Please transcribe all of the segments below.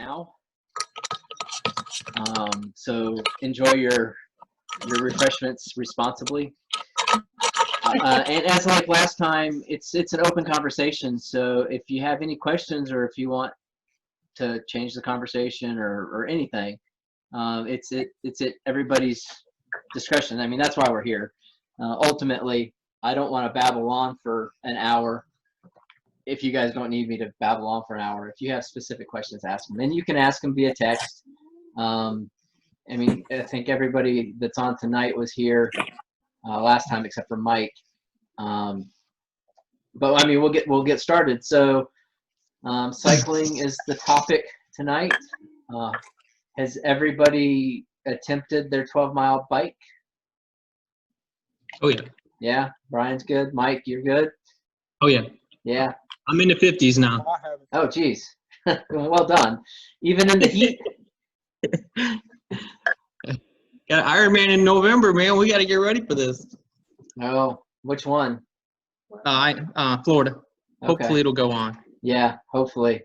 now. So enjoy your refreshments responsibly. And as like last time, it's an open conversation. So if you have any questions or if you want to change the conversation or anything, it's at everybody's discretion. I mean, that's why we're here. Ultimately, I don't want to babble on for an hour if you guys don't need me to babble on for an hour. If you have specific questions, ask them. And you can ask them via text. I mean, I think everybody that's on tonight was here last time except for Mike. But I mean, we'll get started. So cycling is the topic tonight. Has everybody attempted their 12-mile bike? Oh, yeah. Yeah, Brian's good. Mike, you're good? Oh, yeah. Yeah. I'm in the 50s now. Oh, geez. Well done. Even in the heat? Got Ironman in November, man. We got to get ready for this. Oh, which one? Florida. Okay. Hopefully it'll go on. Yeah, hopefully.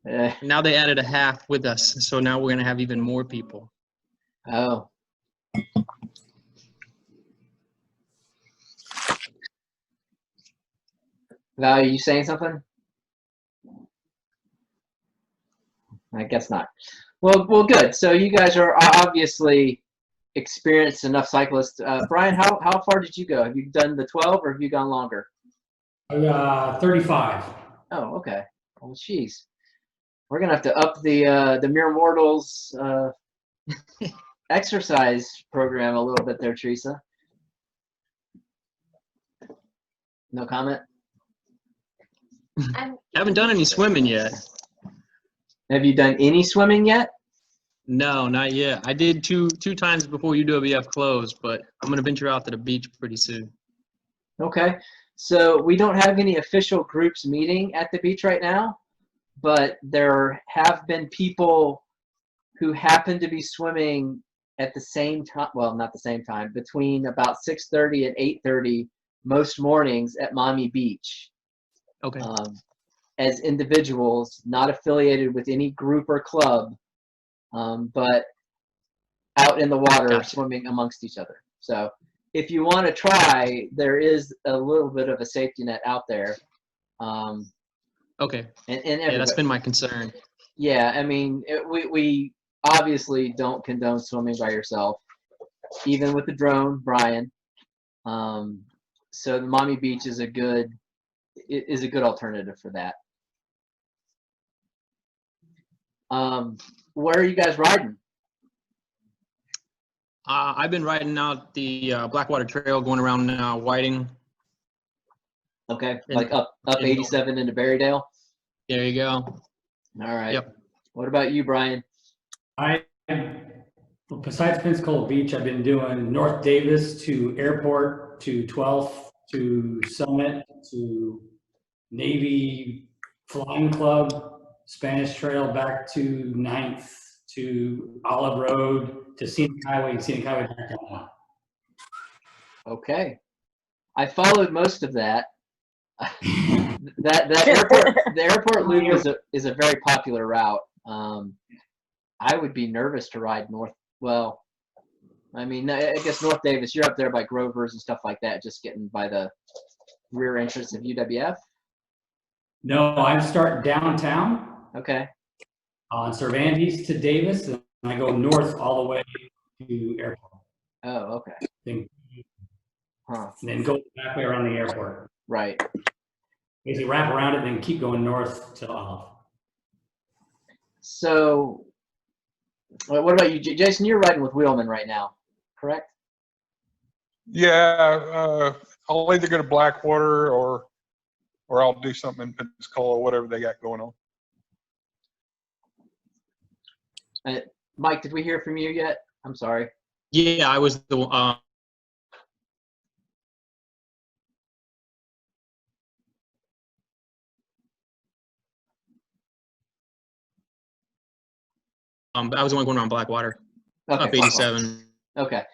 Now they added a half with us, so now we're going to have even more people. Oh. Val, are you saying something? I guess not. Well, good. So you guys are obviously experienced enough cyclists. Brian, how far did you go? Have you done the 12 or have you gone longer? 35. Oh, okay. Well, geez. We're gonna have to up the Mere Mortals exercise program a little bit there, Teresa. No comment? Haven't done any swimming yet. Have you done any swimming yet? No, not yet. I did two times before UWF closed, but I'm going to venture out to the beach pretty soon. Okay. So we don't have any official groups meeting at the beach right now, but there have been people who happen to be swimming at the same time, well, not the same time, between about 6:30 and 8:30 most mornings at Mommy Beach. Okay. As individuals, not affiliated with any group or club, but out in the water, Gotcha. Swimming amongst each other. So if you want to try, there is a little bit of a safety net out there. Okay. And yeah, that's been my concern. Yeah, I mean, we obviously don't condone swimming by yourself, even with the drone, Brian. So the Mommy Beach is a good alternative for that. Where are you guys riding? I've been riding out the Blackwater Trail, going around Whiting. Okay, like up 87 into Berrydale. There you go. All right. Yep. What about you, Brian? Besides Pensacola Beach, I've been doing North Davis to Airport to 12th to Summit to Navy Flying Club, Spanish Trail back to 9th to Olive Road to Scenic Highway and Scenic Highway back down. Okay. I followed most of that. The airport loop is a very popular route. I would be nervous to ride north. Well, I mean, I guess North Davis, you're up there by Grover's and stuff like that, just getting by the rear entrance of UWF. No, I'm starting downtown. Okay. On Cervantes to Davis, and I go north all the way to Airport. Oh, okay. Then go back way around the airport. Right. Basically wrap around it and then keep going north to Olive. So, what about you, Jason? You're riding with Wheelmen right now, correct? Yeah, I'll either go to Blackwater or I'll do something in Pensacola, whatever they got going on. Mike, did we hear from you yet? I'm sorry. Yeah, I was the I was the one going around Blackwater. Okay. Up 87. Okay.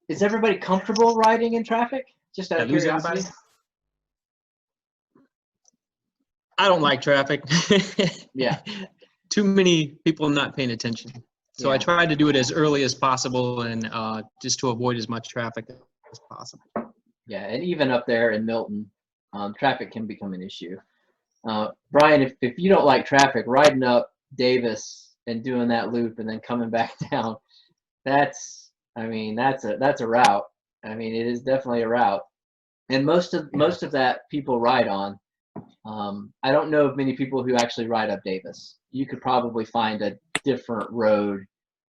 Is everybody comfortable riding in traffic? Just out of curiosity. I don't like traffic. Yeah. Too many people not paying attention. So I Yeah. try to do it as early as possible and just to avoid as much traffic as possible. Yeah, and even up there in Milton, traffic can become an issue. Brian, if you don't like traffic, riding up Davis and doing that loop and then coming back down, that's a route. I mean, it is definitely a route. And most of that people ride on. I don't know of many people who actually ride up Davis. You could probably find a different road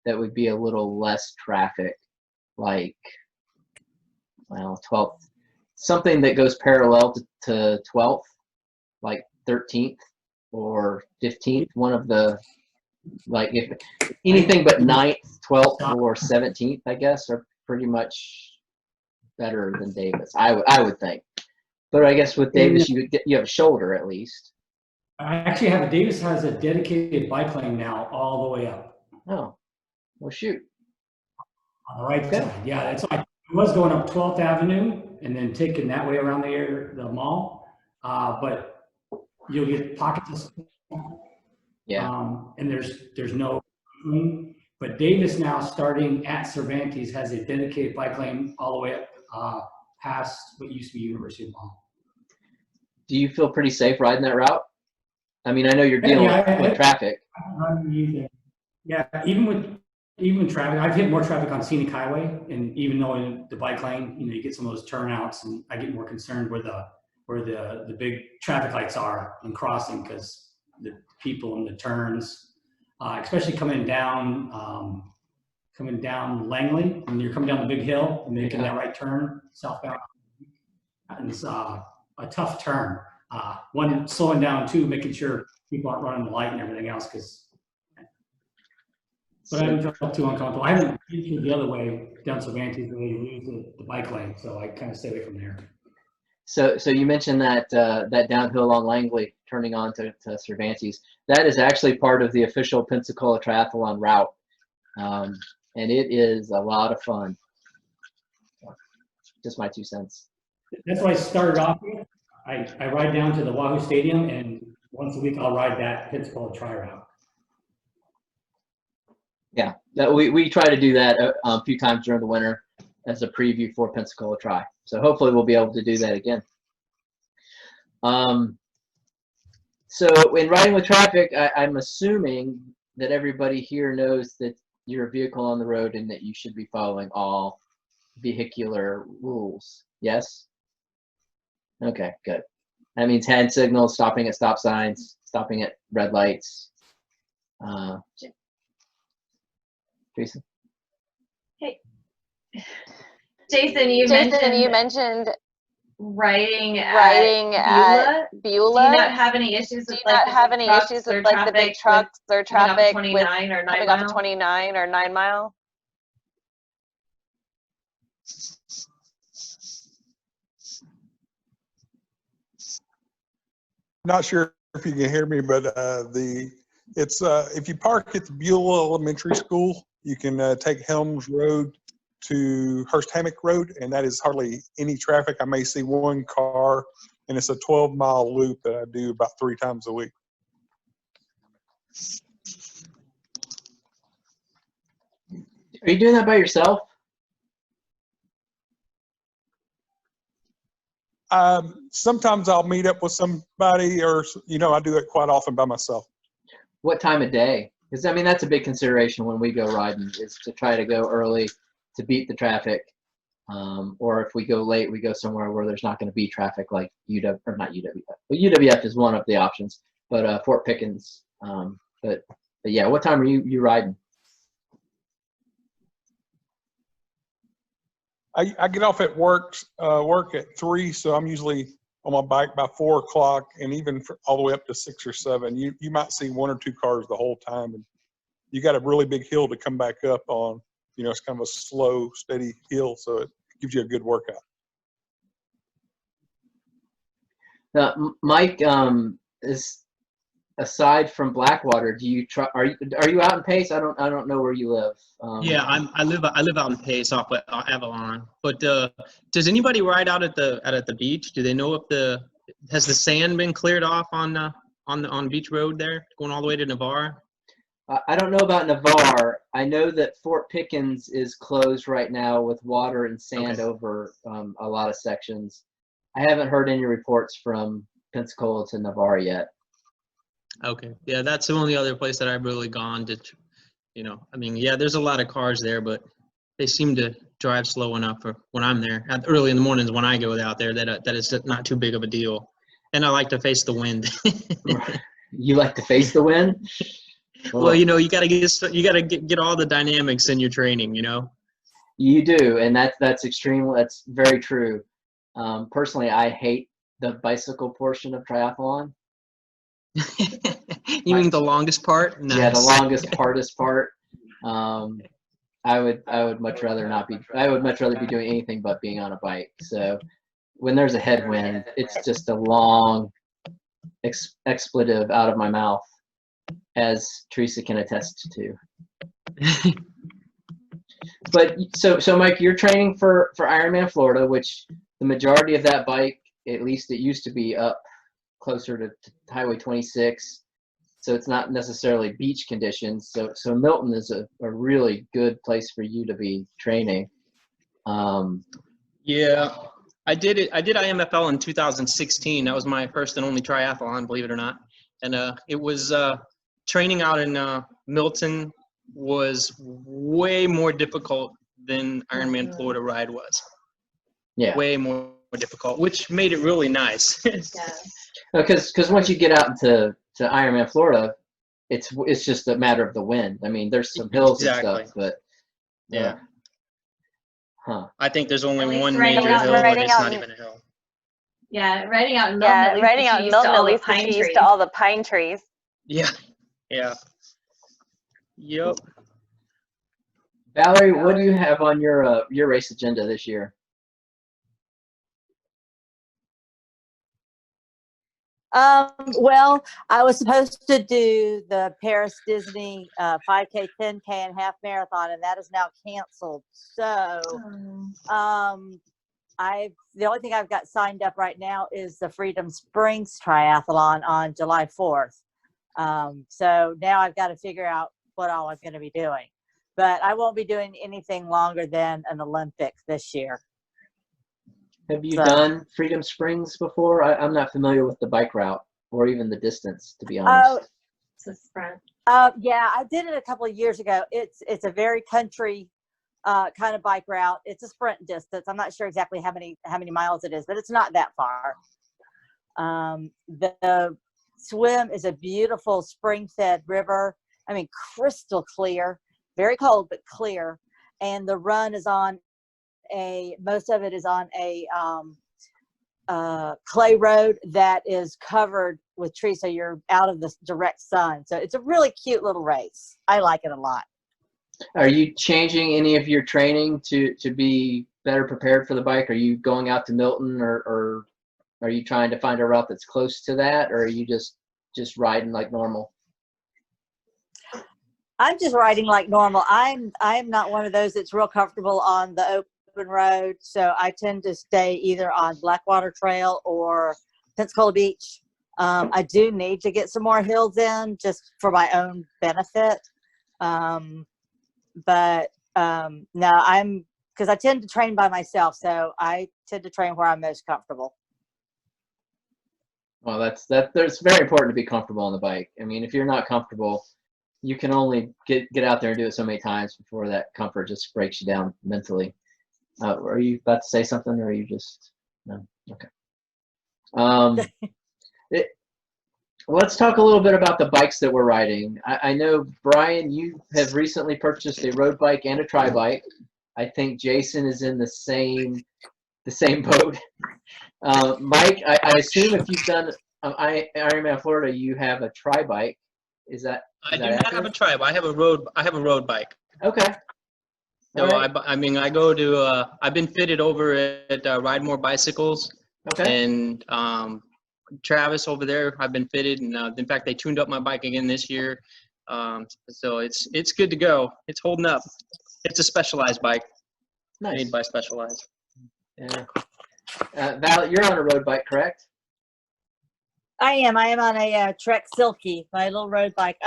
that would be a little less traffic, like, well, 12th, something that goes parallel to 12th, like 13th or 15th, one of the, like, if anything but 9th, 12th, or 17th, I guess, are pretty much better than Davis. I would think. But I guess with Davis, you have a shoulder at least. I actually have Davis has a dedicated bike lane now all the way up Oh, well, shoot. on the right Okay. side. Yeah, that's I was going up 12th Avenue and then taking that way around the mall. But you'll get pockets of Yeah. and there's no lane. But Davis now, starting at Cervantes, has a dedicated bike lane all the way up past what used to be University of Mall. Do you feel pretty safe riding that route? I mean, I know you're dealing with traffic. Yeah, even with traffic, I've hit more traffic on Scenic Highway, and even though in the bike lane, you get some of those turnouts, and I get more concerned where the big traffic lights are and crossing, because the people in the turns, especially coming down Langley, when you're coming down the big hill and making that right turn southbound, and it's a tough turn. One, slowing down, two, making sure people aren't running the light and everything else, but I haven't felt too uncomfortable. I haven't been through the other way down Cervantes where you lose the bike lane, so I kind of stay away from there. So you mentioned that that downhill on Langley turning on to Cervantes. That is actually part of the official Pensacola triathlon route, and it is a lot of fun. Just my 2 cents. That's what I started off with. I ride down to the Wahoo Stadium, and once a week I'll ride that Pensacola tri route. Yeah, we try to do that a few times during the winter as a preview for Pensacola Tri. So hopefully we'll be able to do that again. So in riding with traffic, I'm assuming that everybody here knows that you're a vehicle on the road and that you should be following all vehicular rules. Yes? Okay, good. That means hand signals, stopping at stop signs, stopping at red lights. Jason? Hey. Jason, you mentioned riding at Beulah. Do you not have any issues with like the big trucks or traffic coming off 29 or 9 Mile? Not sure if you can hear me, but if you park at the Beulah Elementary School, you can take Helms Road to Hurst Hammock Road, and that is hardly any traffic. I may see one car, and it's a 12-mile loop that I do about 3 times a week. Are you doing that by yourself? Sometimes I'll meet up with somebody, or I do it quite often by myself. What time of day? Because I mean that's a big consideration when we go riding, is to try to go early to beat the traffic, or if we go late, we go somewhere where there's not going to be traffic, like UW, or not UWF. Well, UWF is one of the options, but Fort Pickens. But yeah, what time are you riding? I get off at work at 3, so I'm usually on my bike by 4 o'clock, and even all the way up to 6 or 7. You might see 1 or 2 cars the whole time, and you got a really big hill to come back up on. It's kind of a slow, steady hill, so it gives you a good workout. Mike, is aside from Blackwater, do you try? Are you out in Pace? I don't know where you live. Yeah, I live out in Pace off of Avalon. But does anybody ride out at the beach? Do they know if the has the sand been cleared off on Beach Road there, going all the way to Navarre? I don't know about Navarre. I know that Fort Pickens is closed right now with water and sand over a lot of sections. I haven't heard any reports from Pensacola to Navarre yet. Okay, yeah, that's the only other place that I've really gone to, you know, I mean, yeah, there's a lot of cars there, but they seem to drive slow enough for when I'm there. Early in the mornings when I go out there, that it's not too big of a deal. And I like to face the wind. You like to face the wind? Well, you know, you gotta get all the dynamics in your training, you know. You do, and that's very true. Personally, I hate the bicycle portion of triathlon. You mean the longest part? Nice. Yeah, the longest, hardest part. I would much rather not be. I would much rather be doing anything but being on a bike. So when there's a headwind, it's just a long expletive out of my mouth, as Teresa can attest to. But so Mike, you're training for Ironman Florida, which the majority of that bike, at least it used to be up closer to Highway 26. So it's not necessarily beach conditions. So Milton is a really good place for you to be training. Yeah, I did IMFL in 2016. That was my first and only triathlon, believe it or not. And it was training out in Milton was way more difficult than Ironman Florida ride was. Yeah. Way more difficult, which made it really nice. Yeah. Because once you get out to Ironman Florida, it's just a matter of the wind. I mean, there's some hills and stuff, but yeah. I think there's At only least one riding major out- hill, and it's not even a hill. Yeah, riding out in Milton, at least gets you used to all the pine trees. Yeah. Yeah. Yep. Valerie, what do you have on your race agenda this year? Well, I was supposed to do the Paris Disney 5K, 10K, and half marathon, and that is now canceled. So, the only thing I've got signed up right now is the Freedom Springs Triathlon on July 4th. So now I've got to figure out what all I'm going to be doing. But I won't be doing anything longer than an Olympic this year. Have you done Freedom Springs before? I'm not familiar with the bike route or even the distance, to be honest. It's a sprint. Yeah, I did it a couple of years ago. It's a very country kind of bike route. It's a sprint distance. I'm not sure exactly how many miles it is, but it's not that far. The swim is a beautiful spring-fed river. I mean, crystal clear, very cold but clear. And the run is on most of it is on a clay road that is covered with trees, so you're out of the direct sun. So it's a really cute little race. I like it a lot. Are you changing any of your training to be better prepared for the bike? Are you going out to Milton, or are you trying to find a route that's close to that, or are you just riding like normal? I'm just riding like normal. I'm not one of those that's real comfortable on the open road, so I tend to stay either on Blackwater Trail or Pensacola Beach. I do need to get some more hills in just for my own benefit, but no, because I tend to train by myself, so I tend to train where I'm most comfortable. Well, that's very important to be comfortable on the bike. I mean, if you're not comfortable, you can only get out there and do it so many times before that comfort just breaks you down mentally. Are you about to say something, or are you just no? Okay. Let's talk a little bit about the bikes that we're riding. I know, Brian, you have recently purchased a road bike and a tri bike. I think Jason is in the same boat. Mike, I assume if you've done Ironman Florida, you have a tri bike. Is that? I do not have a tri, but I have a road bike. Okay. So right. I mean, I go to I've been fitted over at Ride More Bicycles. Okay. And Travis over there, I've been fitted, and in fact, they tuned up my bike again this year. So it's good to go. It's holding up. It's a Specialized bike, made by Specialized. Yeah. Val, you're on a road bike, correct? I am on a Trek Silky, my little road bike.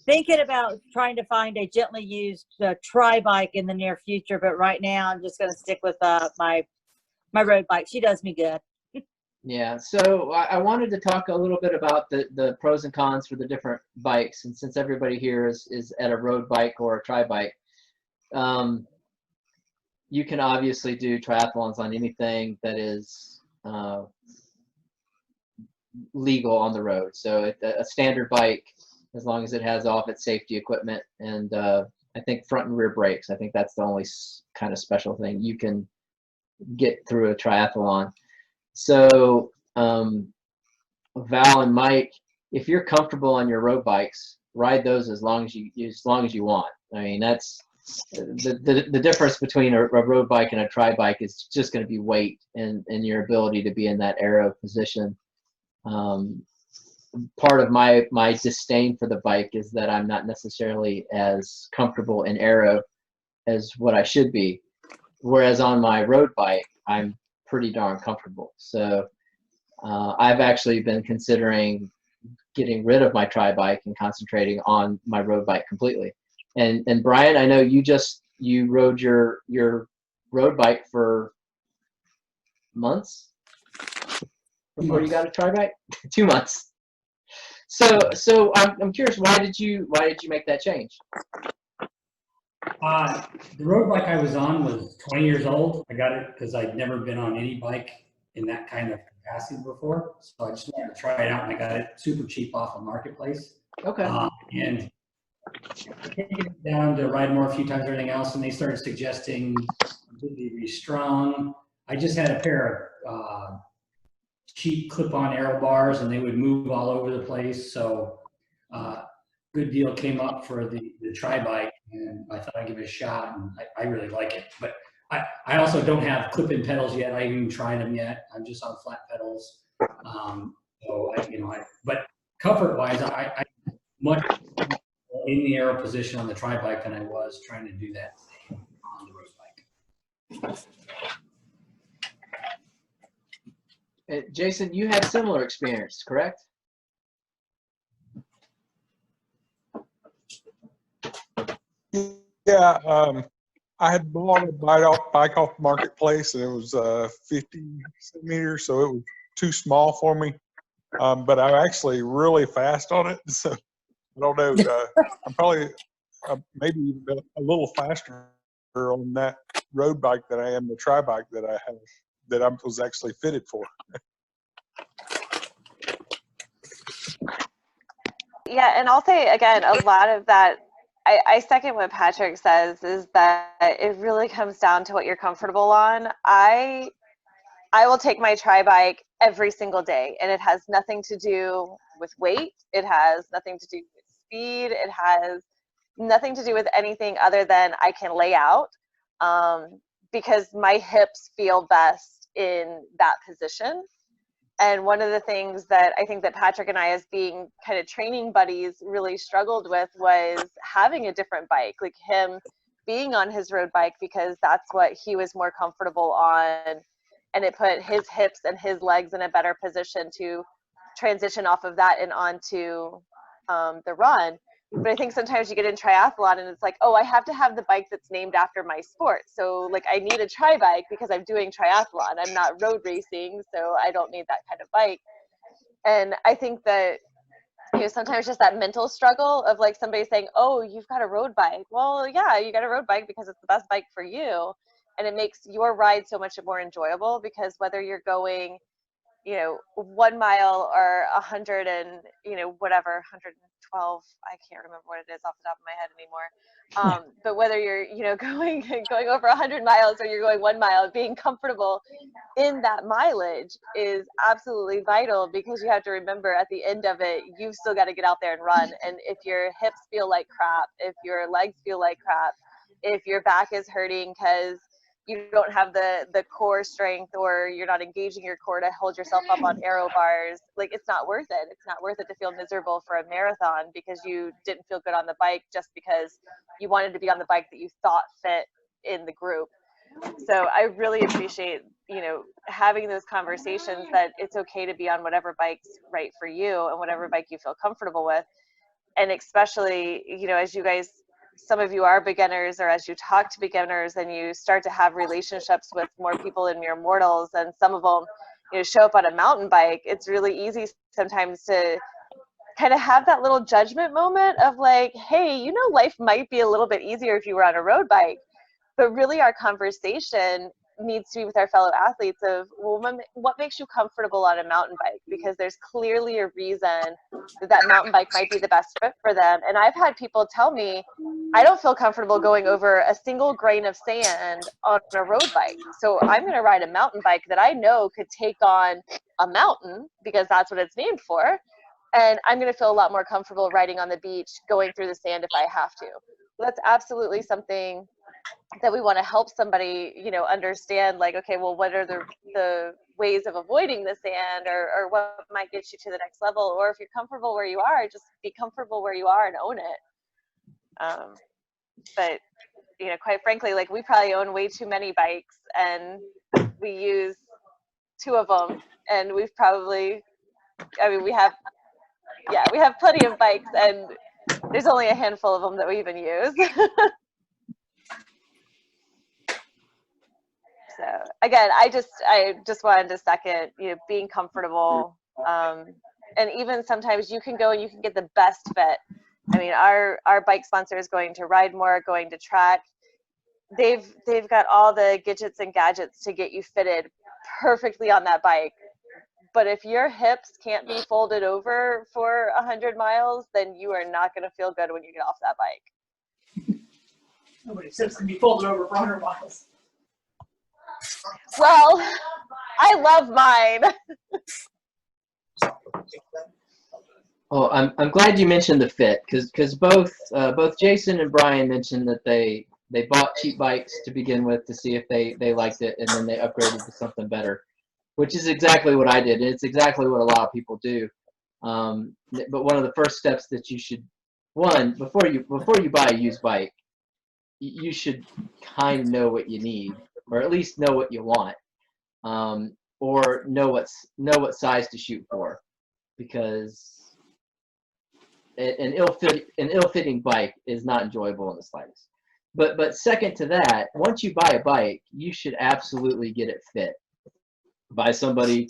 Thinking about trying to find a gently used tri-bike in the near future, but right now I'm just going to stick with my road bike. She does me good. Yeah, so I wanted to talk a little bit about the pros and cons for the different bikes, and since everybody here is at a road bike or a tri-bike, you can obviously do triathlons on anything that is legal on the road. So a standard bike, as long as it has all of its safety equipment and I think front and rear brakes, I think that's the only kind of special thing you can get through a triathlon. So Val and Mike, if you're comfortable on your road bikes, ride those as long as you want. I mean, that's the difference between a road bike and a tri-bike is just going to be weight and your ability to be in that aero position. Part of my disdain for the bike is that I'm not necessarily as comfortable in aero as what I should be, whereas on my road bike I'm pretty darn comfortable. So I've actually been considering getting rid of my tri-bike and concentrating on my road bike completely. And Brian, I know you rode your road bike for months before you got a tri-bike. 2 months. So I'm curious, why did you make that change? The road bike I was on was 20 years old. I got it because I'd never been on any bike in that kind of capacity before. So I just wanted to try it out, and I got it super cheap off of Marketplace. Okay. And taking it down to ride more a few times, everything else, and they started suggesting completely restrung. I just had a pair of cheap clip-on aero bars, and they would move all over the place. So good deal came up for the tri-bike, and I thought I'd give it a shot, and I really like it. But I also don't have clip-in pedals yet. I haven't even tried them yet. I'm just on flat pedals. But comfort-wise, I much in the aero position on the tri-bike than I was trying to do that on the road bike. Jason, you had similar experience, correct? Yeah, I had bought a bike off Marketplace, and it was 50 centimeters, so it was too small for me. But I'm actually really fast on it, so I don't know. I'm probably maybe a little faster on that road bike than I am the tri-bike that I have, that I was actually fitted for. Yeah, and I'll say again, a lot of that, I second what Patrick says, is that it really comes down to what you're comfortable on. I will take my tri-bike every single day, and it has nothing to do with weight. It has nothing to do with speed. It has nothing to do with anything other than I can lay out because my hips feel best in that position. And one of the things that I think that Patrick and I, as being kind of training buddies, really struggled with was having a different bike, like him being on his road bike, because that's what he was more comfortable on. And it put his hips and his legs in a better position to transition off of that and onto the run. But I think sometimes you get in triathlon and it's like, oh, I have to have the bike that's named after my sport. So like I need a tri-bike because I'm doing triathlon. I'm not road racing, so I don't need that kind of bike. And I think that, you know, sometimes just that mental struggle of like somebody saying, oh, you've got a road bike. Well, yeah, you got a road bike because it's the best bike for you. And it makes your ride so much more enjoyable, because whether you're going, you know, 1 mile or 100 and, you know, whatever, 112, I can't remember what it is off the top of my head anymore. But whether you're, you know, going over 100 miles or you're going 1 mile, being comfortable in that mileage is absolutely vital, because you have to remember at the end of it, you've still got to get out there and run. And if your hips feel like crap, if your legs feel like crap, if your back is hurting because you don't have the core strength, or you're not engaging your core to hold yourself up on aero bars, like it's not worth it. It's not worth it to feel miserable for a marathon because you didn't feel good on the bike just because you wanted to be on the bike that you thought fit in the group. So I really appreciate you know, having those conversations that it's okay to be on whatever bike's right for you and whatever bike you feel comfortable with. And especially, you know, as you guys, some of you are beginners, or as you talk to beginners and you start to have relationships with more people in mere mortals, and some of them, you know, show up on a mountain bike, it's really easy sometimes to kind of have that little judgment moment of like, hey, you know, life might be a little bit easier if you were on a road bike. But really our conversation needs to be with our fellow athletes of, well, what makes you comfortable on a mountain bike? Because there's clearly a reason that mountain bike might be the best fit for them. And I've had people tell me, I don't feel comfortable going over a single grain of sand on a road bike. So I'm going to ride a mountain bike that I know could take on a mountain, because that's what it's named for. And I'm going to feel a lot more comfortable riding on the beach, going through the sand if I have to. That's absolutely something that we want to help somebody, you know, understand, like, okay, well, what are the ways of avoiding the sand, or what might get you to the next level? Or if you're comfortable where you are, just be comfortable where you are and own it. But, you know, quite frankly, like, we probably own way too many bikes, and we use 2 of them, and we've probably, I mean, we have plenty of bikes, and there's only a handful of them that we even use. So again, I just wanted to second, you know, being comfortable, and even sometimes you can go and you can get the best fit. I mean, our bike sponsor is going to Ride More, going to Track. They've got all the gadgets and gadgets to get you fitted perfectly on that bike. But if your hips can't be folded over for 100 miles, then you are not going to feel good when you get off that bike. Nobody's hips can be folded over for 100 miles. Well, I love mine. Oh, I'm glad you mentioned the fit, because both Jason and Brian mentioned that they bought cheap bikes to begin with to see if they liked it, and then they upgraded to something better, which is exactly what I did. It's exactly what a lot of people do. But one of the first steps that you should, before you buy a used bike, you should kind of know what you need, or at least know what you want, or know what size to shoot for, because an ill-fitting bike is not enjoyable in the slightest. But second to that, once you buy a bike, you should absolutely get it fit by somebody,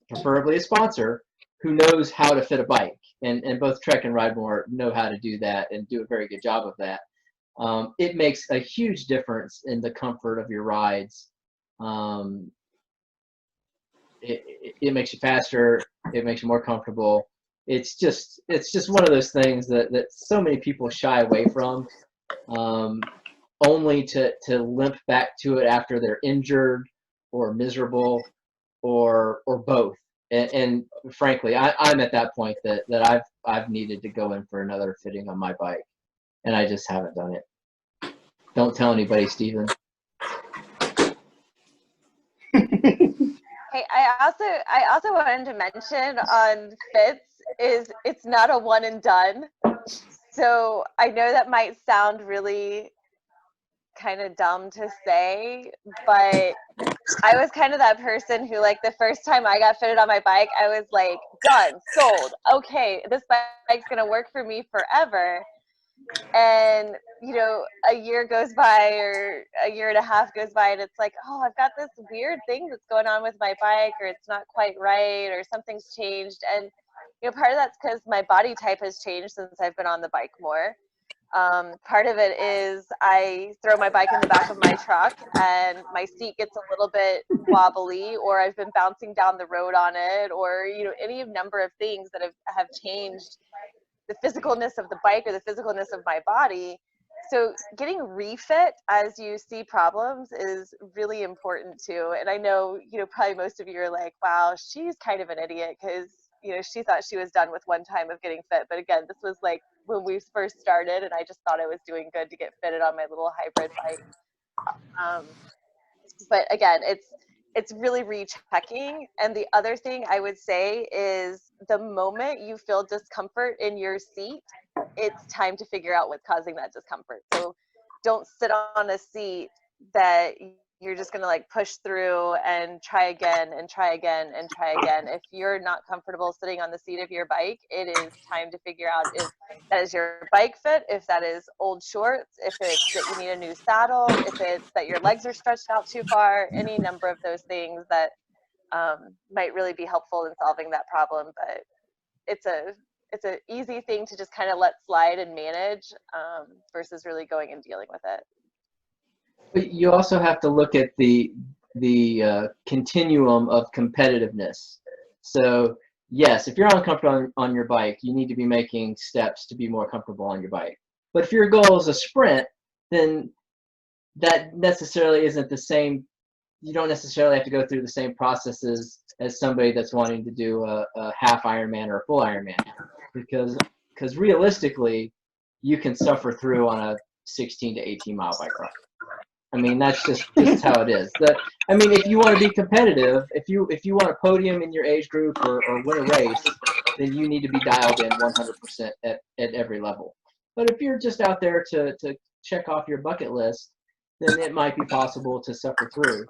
preferably a sponsor, who knows how to fit a bike. And both Trek and Ride More know how to do that and do a very good job of that. It makes a huge difference in the comfort of your rides. It makes you faster. It makes you more comfortable. It's just one of those things that so many people shy away from, only to limp back to it after they're injured or miserable, or both. And frankly, I'm at that point that I've needed to go in for another fitting on my bike, and I just haven't done it. Don't tell anybody, Steven. Hey, I also wanted to mention on fits is it's not a one and done. So I know that might sound really kind of dumb to say, but I was kind of that person who, like, the first time I got fitted on my bike, I was like, done, sold. Okay, this bike's gonna work for me forever. And, you know, a year goes by, or a year and a half goes by, and it's like, oh, I've got this weird thing that's going on with my bike, or it's not quite right, or something's changed. And, you know, part of that's because my body type has changed since I've been on the bike more. Part of it is I throw my bike in the back of my truck and my seat gets a little bit wobbly, or I've been bouncing down the road on it, or, you know, any number of things that have changed the physicalness of the bike or the physicalness of my body. So getting refit as you see problems is really important too. And I know, you know, probably most of you are like, wow, she's kind of an idiot, because, you know, she thought she was done with one time of getting fit. But again, this was like when we first started, and I just thought I was doing good to get fitted on my little hybrid bike. But again, it's really rechecking. And the other thing I would say is the moment you feel discomfort in your seat, it's time to figure out what's causing that discomfort. So don't sit on a seat that you're just going to like push through and try again and try again and try again. If you're not comfortable sitting on the seat of your bike, it is time to figure out if that is your bike fit, if that is old shorts, if it's that you need a new saddle, if it's that your legs are stretched out too far, any number of those things that might really be helpful in solving that problem. But it's an easy thing to just kind of let slide and manage versus really going and dealing with it. But you also have to look at the continuum of competitiveness. So yes, if you're uncomfortable on your bike, you need to be making steps to be more comfortable on your bike. But if your goal is a sprint, then that necessarily isn't the same. You don't necessarily have to go through the same processes as somebody that's wanting to do a half Ironman or a full Ironman, because realistically, you can suffer through on a 16 to 18 mile bike ride. I mean, that's just how it is. I mean, if you want to be competitive, if you want a podium in your age group or win a race, then you need to be dialed in 100% at every level. But if you're just out there to check off your bucket list, then it might be possible to suffer through.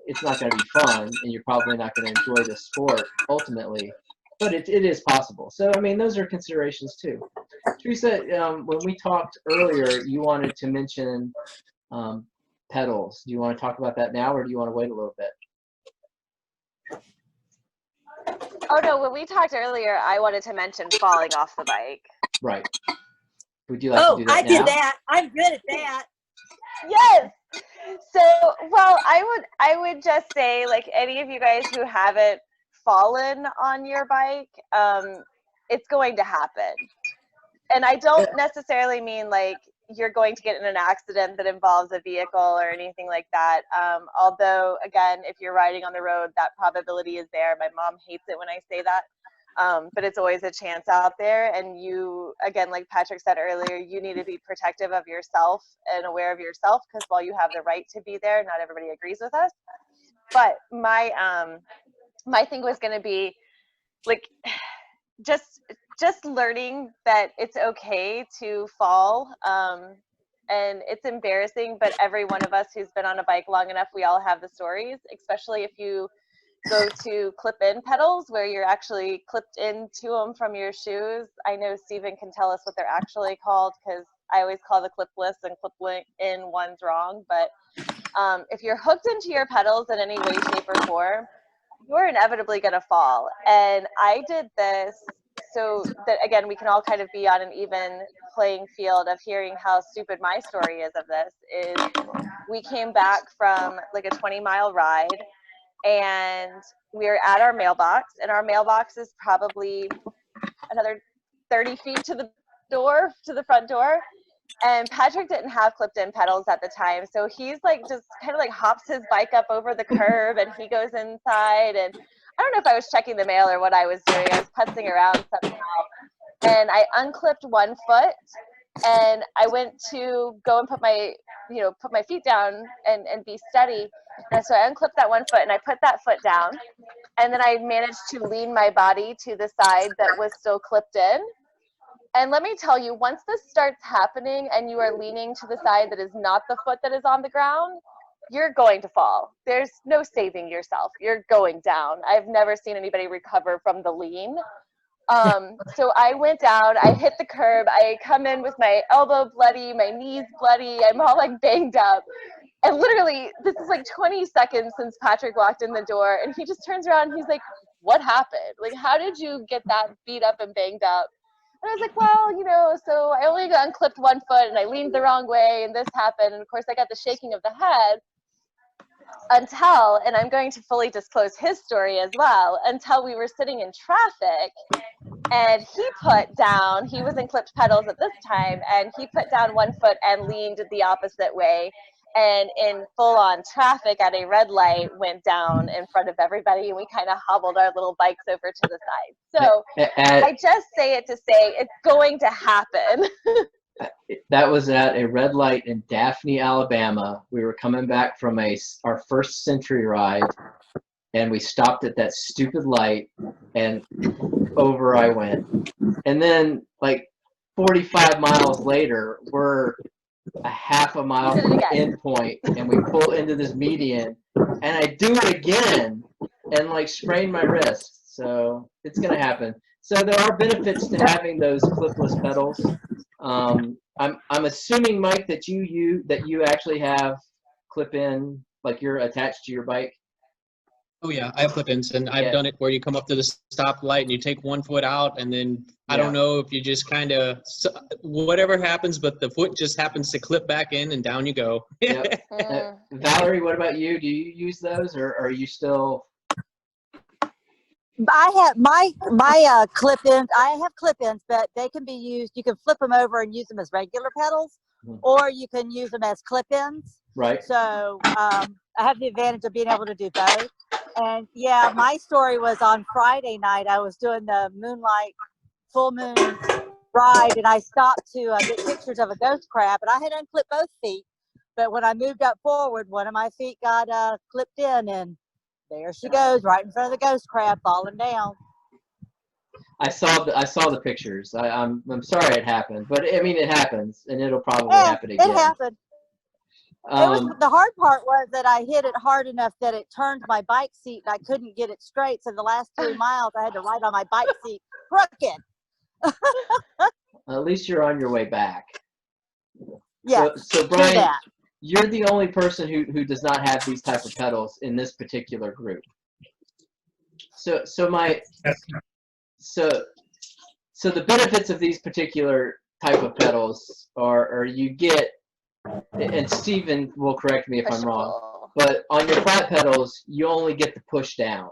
It's not going to be fun, and you're probably not going to enjoy the sport ultimately, but it is possible. So, I mean, those are considerations too. Teresa, when we talked earlier, you wanted to mention pedals. Do you want to talk about that now, or do you want to wait a little bit? Oh no, when we talked earlier, I wanted to mention falling off the bike. Right. Would you like to do that I now? did that. I'm good at that. Yes. So, well, I would just say, like, any of you guys who haven't fallen on your bike, it's going to happen. And I don't necessarily mean like you're going to get in an accident that involves a vehicle or anything like that. Although, again, if you're riding on the road, that probability is there. My mom hates it when I say that. But it's always a chance out there. And you, again, like Patrick said earlier, you need to be protective of yourself and aware of yourself, because while you have the right to be there, not everybody agrees with us. But my thing was going to be like, just learning that it's okay to fall. And it's embarrassing, but every one of us who's been on a bike long enough, we all have the stories, especially if you go to clip-in pedals where you're actually clipped into them from your shoes. I know Steven can tell us what they're actually called, because I always call the clipless and clip-in ones wrong. But if you're hooked into your pedals in any way, shape, or form, you're inevitably going to fall. And I did this so that, again, we can all kind of be on an even playing field of hearing how stupid my story is of this. Is we came back from like a 20-mile ride, and we were at our mailbox, and our mailbox is probably another 30 feet to the door, to the front door. And Patrick didn't have clipped-in pedals at the time, so he's like just kind of like hops his bike up over the curb, and he goes inside. And I don't know if I was checking the mail or what I was doing. I was putzing around somehow, and I unclipped one foot, and I went to go and put my feet down and be steady. And so I unclipped that one foot, and I put that foot down, and then I managed to lean my body to the side that was still clipped in. And let me tell you, once this starts happening and you are leaning to the side that is not the foot that is on the ground, you're going to fall. There's no saving yourself. You're going down. I've never seen anybody recover from the lean. So I went down, I hit the curb, I come in with my elbow bloody, my knees bloody, I'm all like banged up. And literally, this is like 20 seconds since Patrick walked in the door, and he just turns around and he's like, what happened? Like, how did you get that beat up and banged up? And I was like, well, so I only unclipped one foot and I leaned the wrong way and this happened. And of course I got the shaking of the head until, and I'm going to fully disclose his story as well, until we were sitting in traffic and he was in clipped pedals at this time, and he put down one foot and leaned the opposite way. And in full-on traffic at a red light went down in front of everybody, and we kind of hobbled our little bikes over to the side. So I just say it to say it's going to happen. That was at a red light in Daphne, Alabama. We were coming back from our first Century ride, and we stopped at that stupid light, and over I went. And then, like 45 miles later, we're a half a mile from the end point, and we pull into this median, and I do it again, and like sprain my wrist. So it's gonna happen. So there are benefits to having those clipless pedals. I'm assuming, Mike, that you actually have clip-in, like you're attached to your bike. Oh yeah, I have clip-ins, and I've done it where you come up to the stoplight and you take one foot out, and then I don't know if you just kind of whatever happens, but the foot just happens to clip back in, and down you go. Valerie, what about you? Do you use those, or are you still? I have my clip-ins. I have clip-ins, but they can be used. You can flip them over and use them as regular pedals, or you can use them as clip-ins. Right. So I have the advantage of being able to do both. And yeah, my story was on Friday night. I was doing the moonlight full moon ride, and I stopped to get pictures of a ghost crab, and I had unclipped both feet. But when I moved up forward, one of my feet got clipped in, and there she goes, right in front of the ghost crab, falling down. I saw the pictures. I'm sorry it happened, but I mean it happens, and it'll probably happen again. It happened. The hard part was that I hit it hard enough that it turned my bike seat, and I couldn't get it straight. So the last 3 miles, I had to ride on my bike seat crooked. At least you're on your way back. Yeah. So Brian, you're the only person who does not have these type of pedals in this particular group. So the benefits of these particular type of pedals are you get, and Stephen will correct me if I'm wrong, but on your flat pedals, you only get the push down.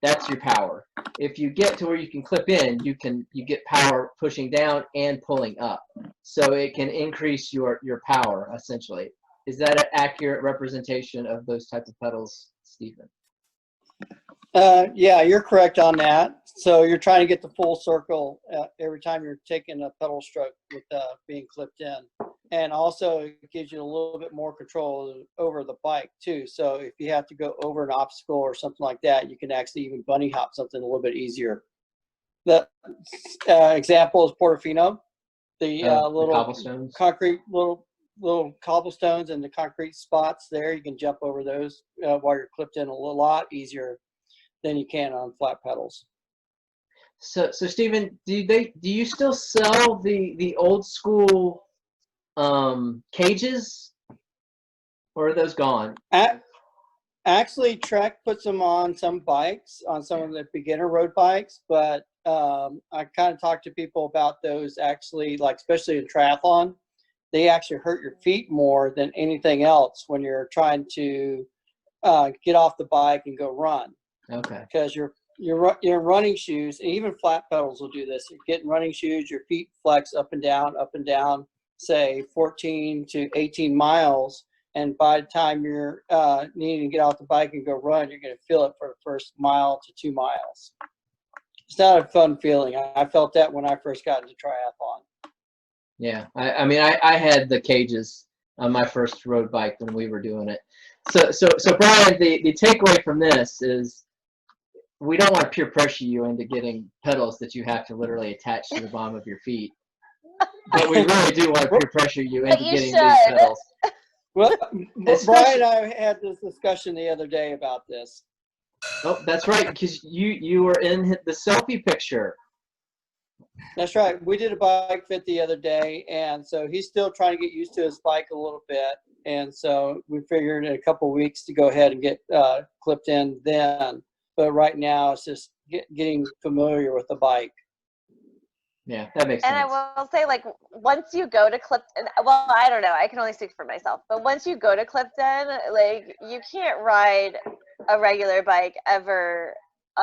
That's your power. If you get to where you can clip in, you get power pushing down and pulling up. So it can increase your power, essentially. Is that an accurate representation of those types of pedals, Stephen? Yeah, you're correct on that. So you're trying to get the full circle every time you're taking a pedal stroke with being clipped in. And also it gives you a little bit more control over the bike too. So if you have to go over an obstacle or something like that, you can actually even bunny hop something a little bit easier. The example is Portofino, the little cobblestones. Concrete little cobblestones and the concrete spots there. You can jump over those while you're clipped in a lot easier than you can on flat pedals. So Stephen, do you still sell the old school cages, or are those gone? Actually, Trek puts them on some bikes, on some of the beginner road bikes, but I kind of talked to people about those actually, like especially in triathlon, they actually hurt your feet more than anything else when you're trying to get off the bike and go run. Okay. Because your running shoes, and even flat pedals will do this. You get in running shoes, your feet flex up and down, say 14 to 18 miles. And by the time you're needing to get off the bike and go run, you're going to feel it for the first mile to 2 miles. It's not a fun feeling. I felt that when I first got into triathlon. Yeah, I mean, I had the cages on my first road bike when we were doing it. So Brian, the takeaway from this is we don't want to peer pressure you into getting pedals that you have to literally attach to the bottom of your feet. But we really do want to peer pressure you into getting these pedals. Well, Brian and I had this discussion the other day about this. Oh, that's right, because you were in the selfie picture. That's right. We did a bike fit the other day, and so he's still trying to get used to his bike a little bit. And so we figured in a couple of weeks to go ahead and get clipped in then. But right now it's just getting familiar with the bike. Yeah, that makes sense. And I will say, like, once you go to Clifton, well, I don't know, I can only speak for myself, but once you go to Clifton, like, you can't ride a regular bike ever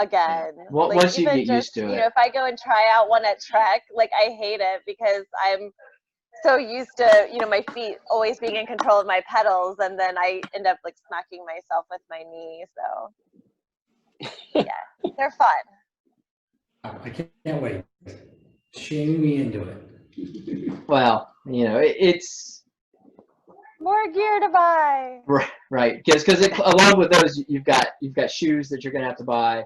again. Yeah. Well, like, once you get used to it. You know, if I go and try out one at Trek, like, I hate it because I'm so used to, you know, my feet always being in control of my pedals, and then I end up, like, smacking myself with my knee, so, yeah, they're fun. I can't wait. Shame me into it. Well, you know, it's more gear to buy. Right, because along with those, you've got shoes that you're gonna have to buy.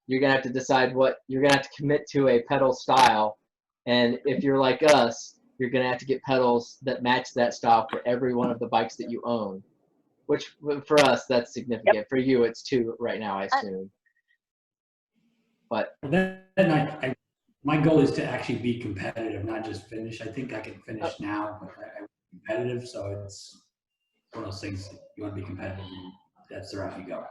You're gonna have to decide what you're gonna have to commit to a pedal style, and if you're like us, you're going to have to get pedals that match that style for every one of the bikes that you own, which for us, that's significant. Yep. For you, it's 2 right now, I assume. But my goal is to actually be competitive, not just finish. I think I can finish now, but I'm competitive. So it's one of those things, you want to be competitive, and that's the route you go.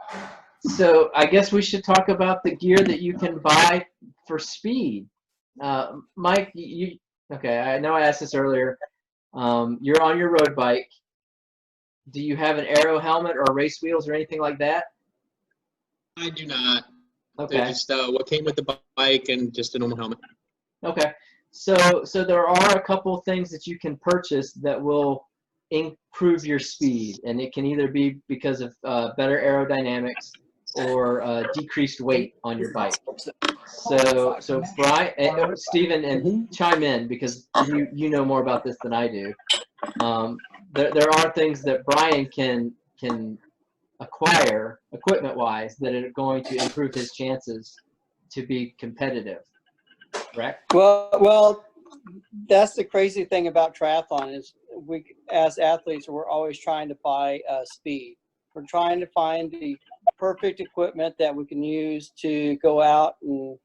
So I guess we should talk about the gear that you can buy for speed. Mike, okay, I know I asked this earlier. You're on your road bike. Do you have an aero helmet or race wheels or anything like that? I do not. Okay. They're just what came with the bike and just a normal helmet. Okay. So there are a couple things that you can purchase that will improve your speed, and it can either be because of better aerodynamics or decreased weight on your bike. So Brian, Stephen, and chime in because you know more about this than I do. There are things that Brian can acquire equipment-wise that are going to improve his chances to be competitive. Correct? Well, that's the crazy thing about triathlon is we, as athletes, we're always trying to buy speed. We're trying to find the perfect equipment that we can use to go out and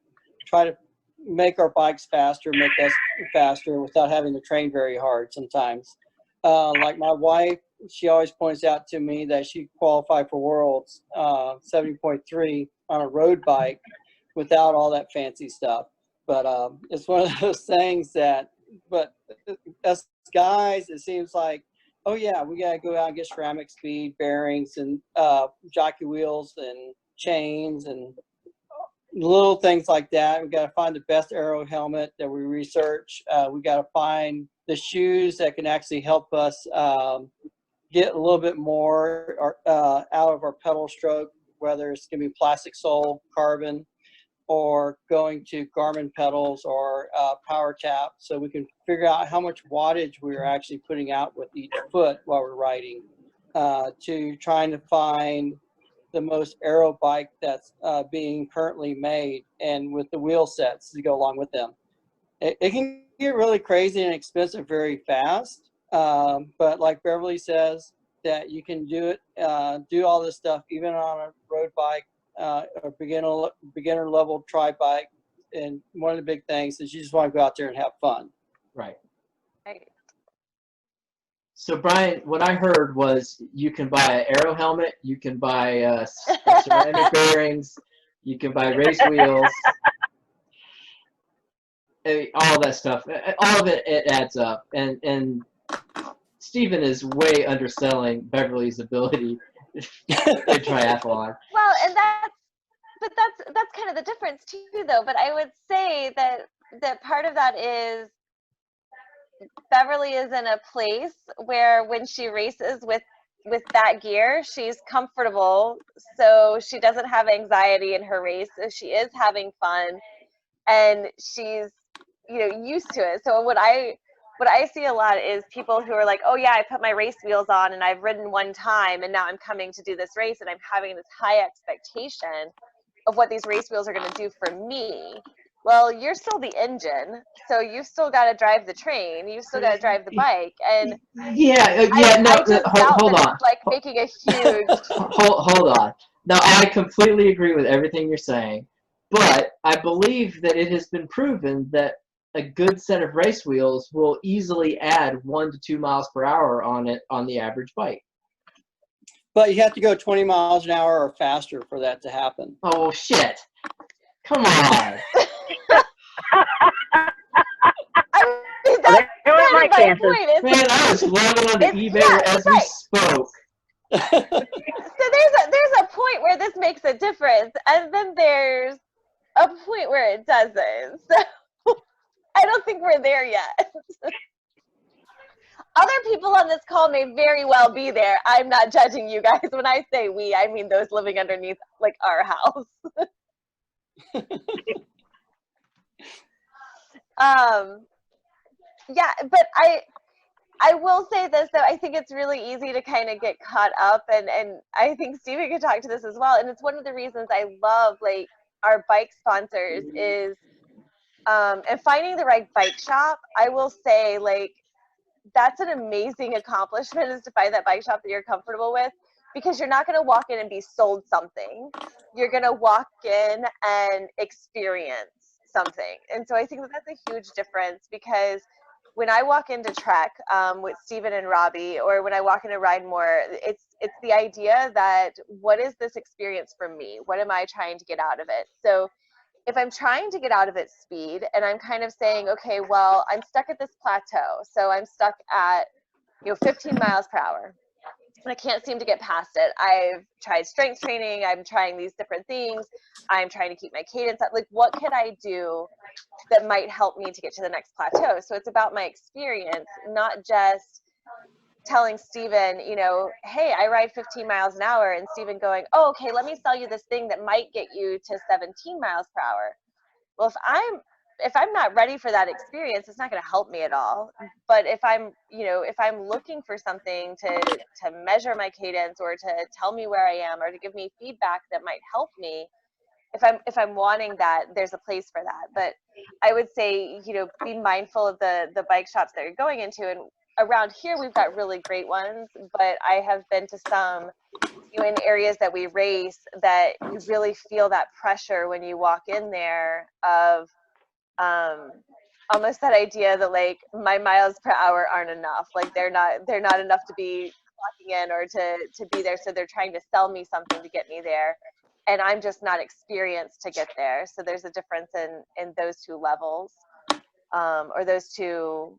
try to make our bikes faster, make us faster without having to train very hard sometimes. Like my wife, she always points out to me that she qualified for Worlds 70.3 on a road bike without all that fancy stuff. But it's one of those things that, but as guys, it seems like, oh yeah, we got to go out and get ceramic speed, bearings, and jockey wheels and chains and little things like that. We got to find the best aero helmet that we research. We got to find the shoes that can actually help us get a little bit more out of our pedal stroke, whether it's going to be plastic sole, carbon, or going to Garmin pedals or power tap, so we can figure out how much wattage we're actually putting out with each foot while we're riding, to trying to find the most aero bike that's being currently made, and with the wheel sets to go along with them. It can get really crazy and expensive very fast, but like Beverly says, that you can do it, do all this stuff even on a road bike, a beginner level tri bike, and one of the big things is you just want to go out there and have fun. Right. So Brian, what I heard was you can buy an aero helmet, you can buy ceramic bearings, you can buy race wheels, all that stuff. All of it adds up, and Stephen is way underselling Beverly's ability in triathlon. Well, and that's kind of the difference too, though. But I would say that part of that is Beverly is in a place where when she races with that gear, she's comfortable, so she doesn't have anxiety in her race. So she is having fun, and she's used to it. So what I see a lot is people who are like, oh yeah, I put my race wheels on and I've ridden one time and now I'm coming to do this race and I'm having this high expectation of what these race wheels are going to do for me. Well, you're still the engine, so you've still got to drive the train, you've still got to drive the bike, and hold on. Like making a huge. Hold on. Now I completely agree with everything you're saying, but I believe that it has been proven that a good set of race wheels will easily add 1 to 2 miles per hour on the average bike. But you have to go 20 miles an hour or faster for that to happen. Oh shit! Come on. That's my point. Man, I was logging on the eBay as we spoke. So there's a point where this makes a difference, and then there's a point where it doesn't. So I don't think we're there yet. Other people on this call may very well be there. I'm not judging you guys. When I say we, I mean those living underneath like our house. Yeah, but I will say this though, I think it's really easy to kind of get caught up, and I think Stephen could talk to this as well, and it's one of the reasons I love like our bike sponsors is And finding the right bike shop, I will say, like, that's an amazing accomplishment, is to find that bike shop that you're comfortable with, because you're not going to walk in and be sold something. You're going to walk in and experience something. And so I think that that's a huge difference, because when I walk into Trek with Steven and Robbie, or when I walk into Ride More, it's the idea that, what is this experience for me? What am I trying to get out of it? So if I'm trying to get out of it speed, and I'm kind of saying, okay, well, I'm stuck at this plateau. So I'm stuck at, 15 miles per hour. And I can't seem to get past it. I've tried strength training. I'm trying these different things. I'm trying to keep my cadence up. Like, what could I do that might help me to get to the next plateau? So it's about my experience, not just telling Steven, hey, I ride 15 miles an hour, and Steven going, oh, okay, let me sell you this thing that might get you to 17 miles per hour. Well, if I'm not ready for that experience, it's not going to help me at all. But if I'm looking for something to measure my cadence, or to tell me where I am, or to give me feedback that might help me, if I'm wanting that, there's a place for that. But I would say, be mindful of the bike shops that you're going into. And around here, we've got really great ones, but I have been to some, in areas that we race, that you really feel that pressure when you walk in there of almost that idea that, like, my miles per hour aren't enough. Like, they're not enough to be clocking in or to be there. So they're trying to sell me something to get me there, and I'm just not experienced to get there. So there's a difference in those two levels, or those two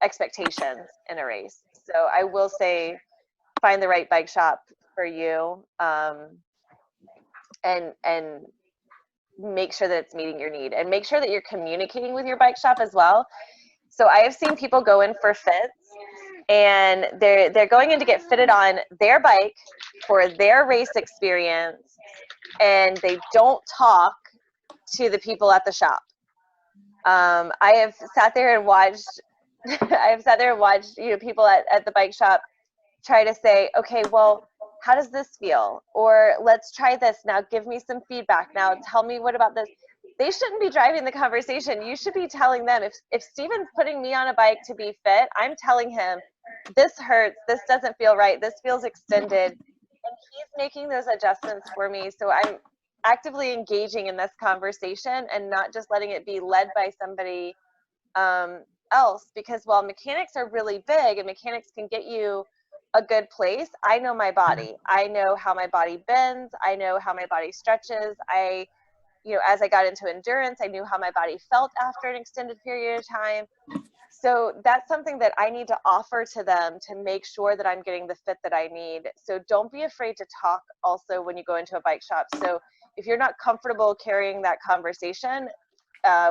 expectations in a race. So I will say, find the right bike shop for you, and make sure that it's meeting your need, and make sure that you're communicating with your bike shop as well. So I have seen people go in for fits, and they're going in to get fitted on their bike for their race experience, and they don't talk to the people at the shop. I have sat there and watched people at the bike shop try to say, okay, well, how does this feel? Or let's try this. Now give me some feedback. Now tell me, what about this? They shouldn't be driving the conversation. You should be telling them, if Steven's putting me on a bike to be fit, I'm telling him, this hurts, this doesn't feel right, this feels extended. And he's making those adjustments for me. So I'm actively engaging in this conversation, and not just letting it be led by somebody else. Because while mechanics are really big, and mechanics can get you a good place, I know my body. I know how my body bends. I know how my body stretches. As I got into endurance, I knew how my body felt after an extended period of time. So that's something that I need to offer to them, to make sure that I'm getting the fit that I need. So don't be afraid to talk also when you go into a bike shop. So if you're not comfortable carrying that conversation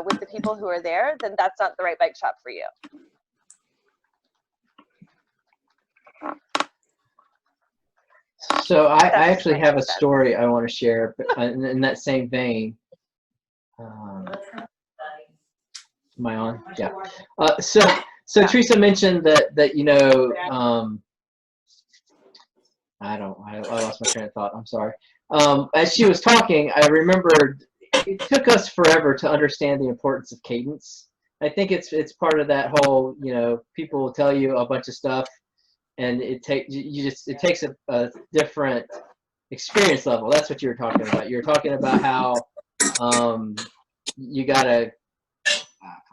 with the people who are there, then that's not the right bike shop for you. So I actually have a story I want to share, but in that same vein. Am I on? Yeah. So Teresa mentioned that I lost my train of thought. I'm sorry. As she was talking, I remembered it took us forever to understand the importance of cadence. I think it's part of that whole, people will tell you a bunch of stuff, and it takes a different experience level. That's what you were talking about. You were talking about how you gotta,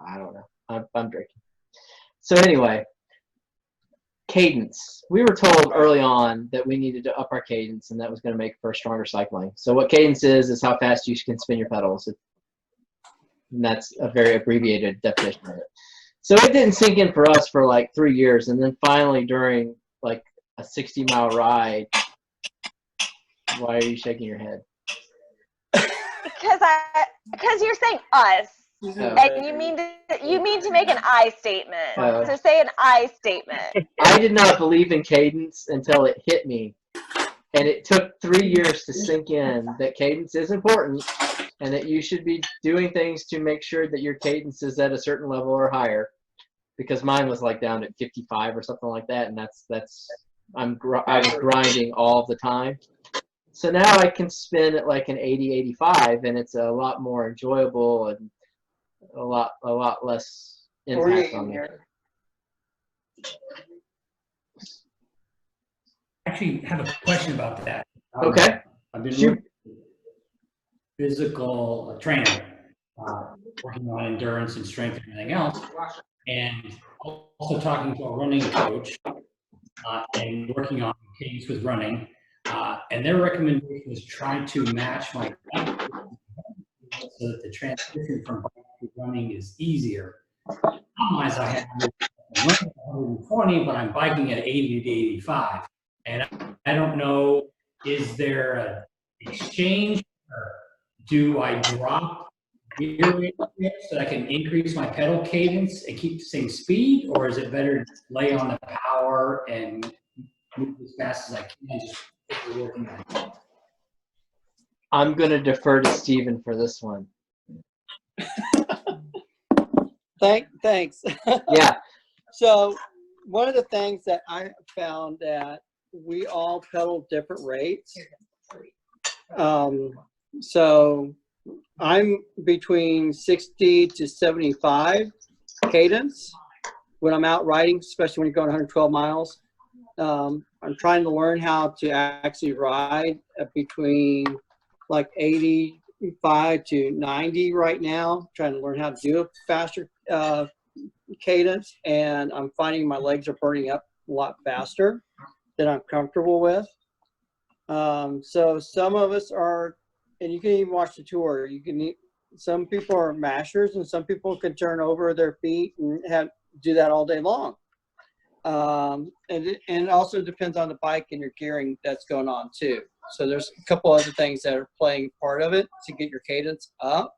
I don't know. I'm drinking. So anyway, cadence. We were told early on that we needed to up our cadence, and that was going to make for stronger cycling. So what cadence is how fast you can spin your pedals. And that's a very abbreviated definition of it. So it didn't sink in for us for like 3 years, and then finally during like a 60-mile ride. Why are you shaking your head? Because you're saying us. And you mean to make an I statement. So say an I statement. I did not believe in cadence until it hit me. And it took 3 years to sink in that cadence is important, and that you should be doing things to make sure that your cadence is at a certain level or higher. Because mine was like down at 55 or something like that, and I was grinding all the time. So now I can spin at like an 80, 85, and it's a lot more enjoyable, and a lot less impact on it. Actually have a question about that. Okay. I've been Shoot. physical trainer, working on endurance and strength and everything else, and also talking to a running coach and working on cadence with running. And their recommendation is try to match my bike so that the transition from bike to running is easier. Otherwise, I have running 120, but I'm biking at 80 to 85. And I don't know, is there an exchange? Or do I drop gear rate so I can increase my pedal cadence and keep the same speed? Or is it better to lay on the power and move as fast as I can, just working on it? I'm going to defer to Steven for this one. Thanks. Yeah. So one of the things that I found that we all pedal different rates. So I'm between 60 to 75 cadence when I'm out riding, especially when you're going 112 miles. I'm trying to learn how to actually ride between like 85 to 90 right now, trying to learn how to do a faster cadence, and I'm finding my legs are burning up a lot faster than I'm comfortable with. So some of us are, and you can even watch the tour, some people are mashers and some people can turn over their feet and do that all day long. And it also depends on the bike and your gearing that's going on too. So there's a couple other things that are playing part of it to get your cadence up.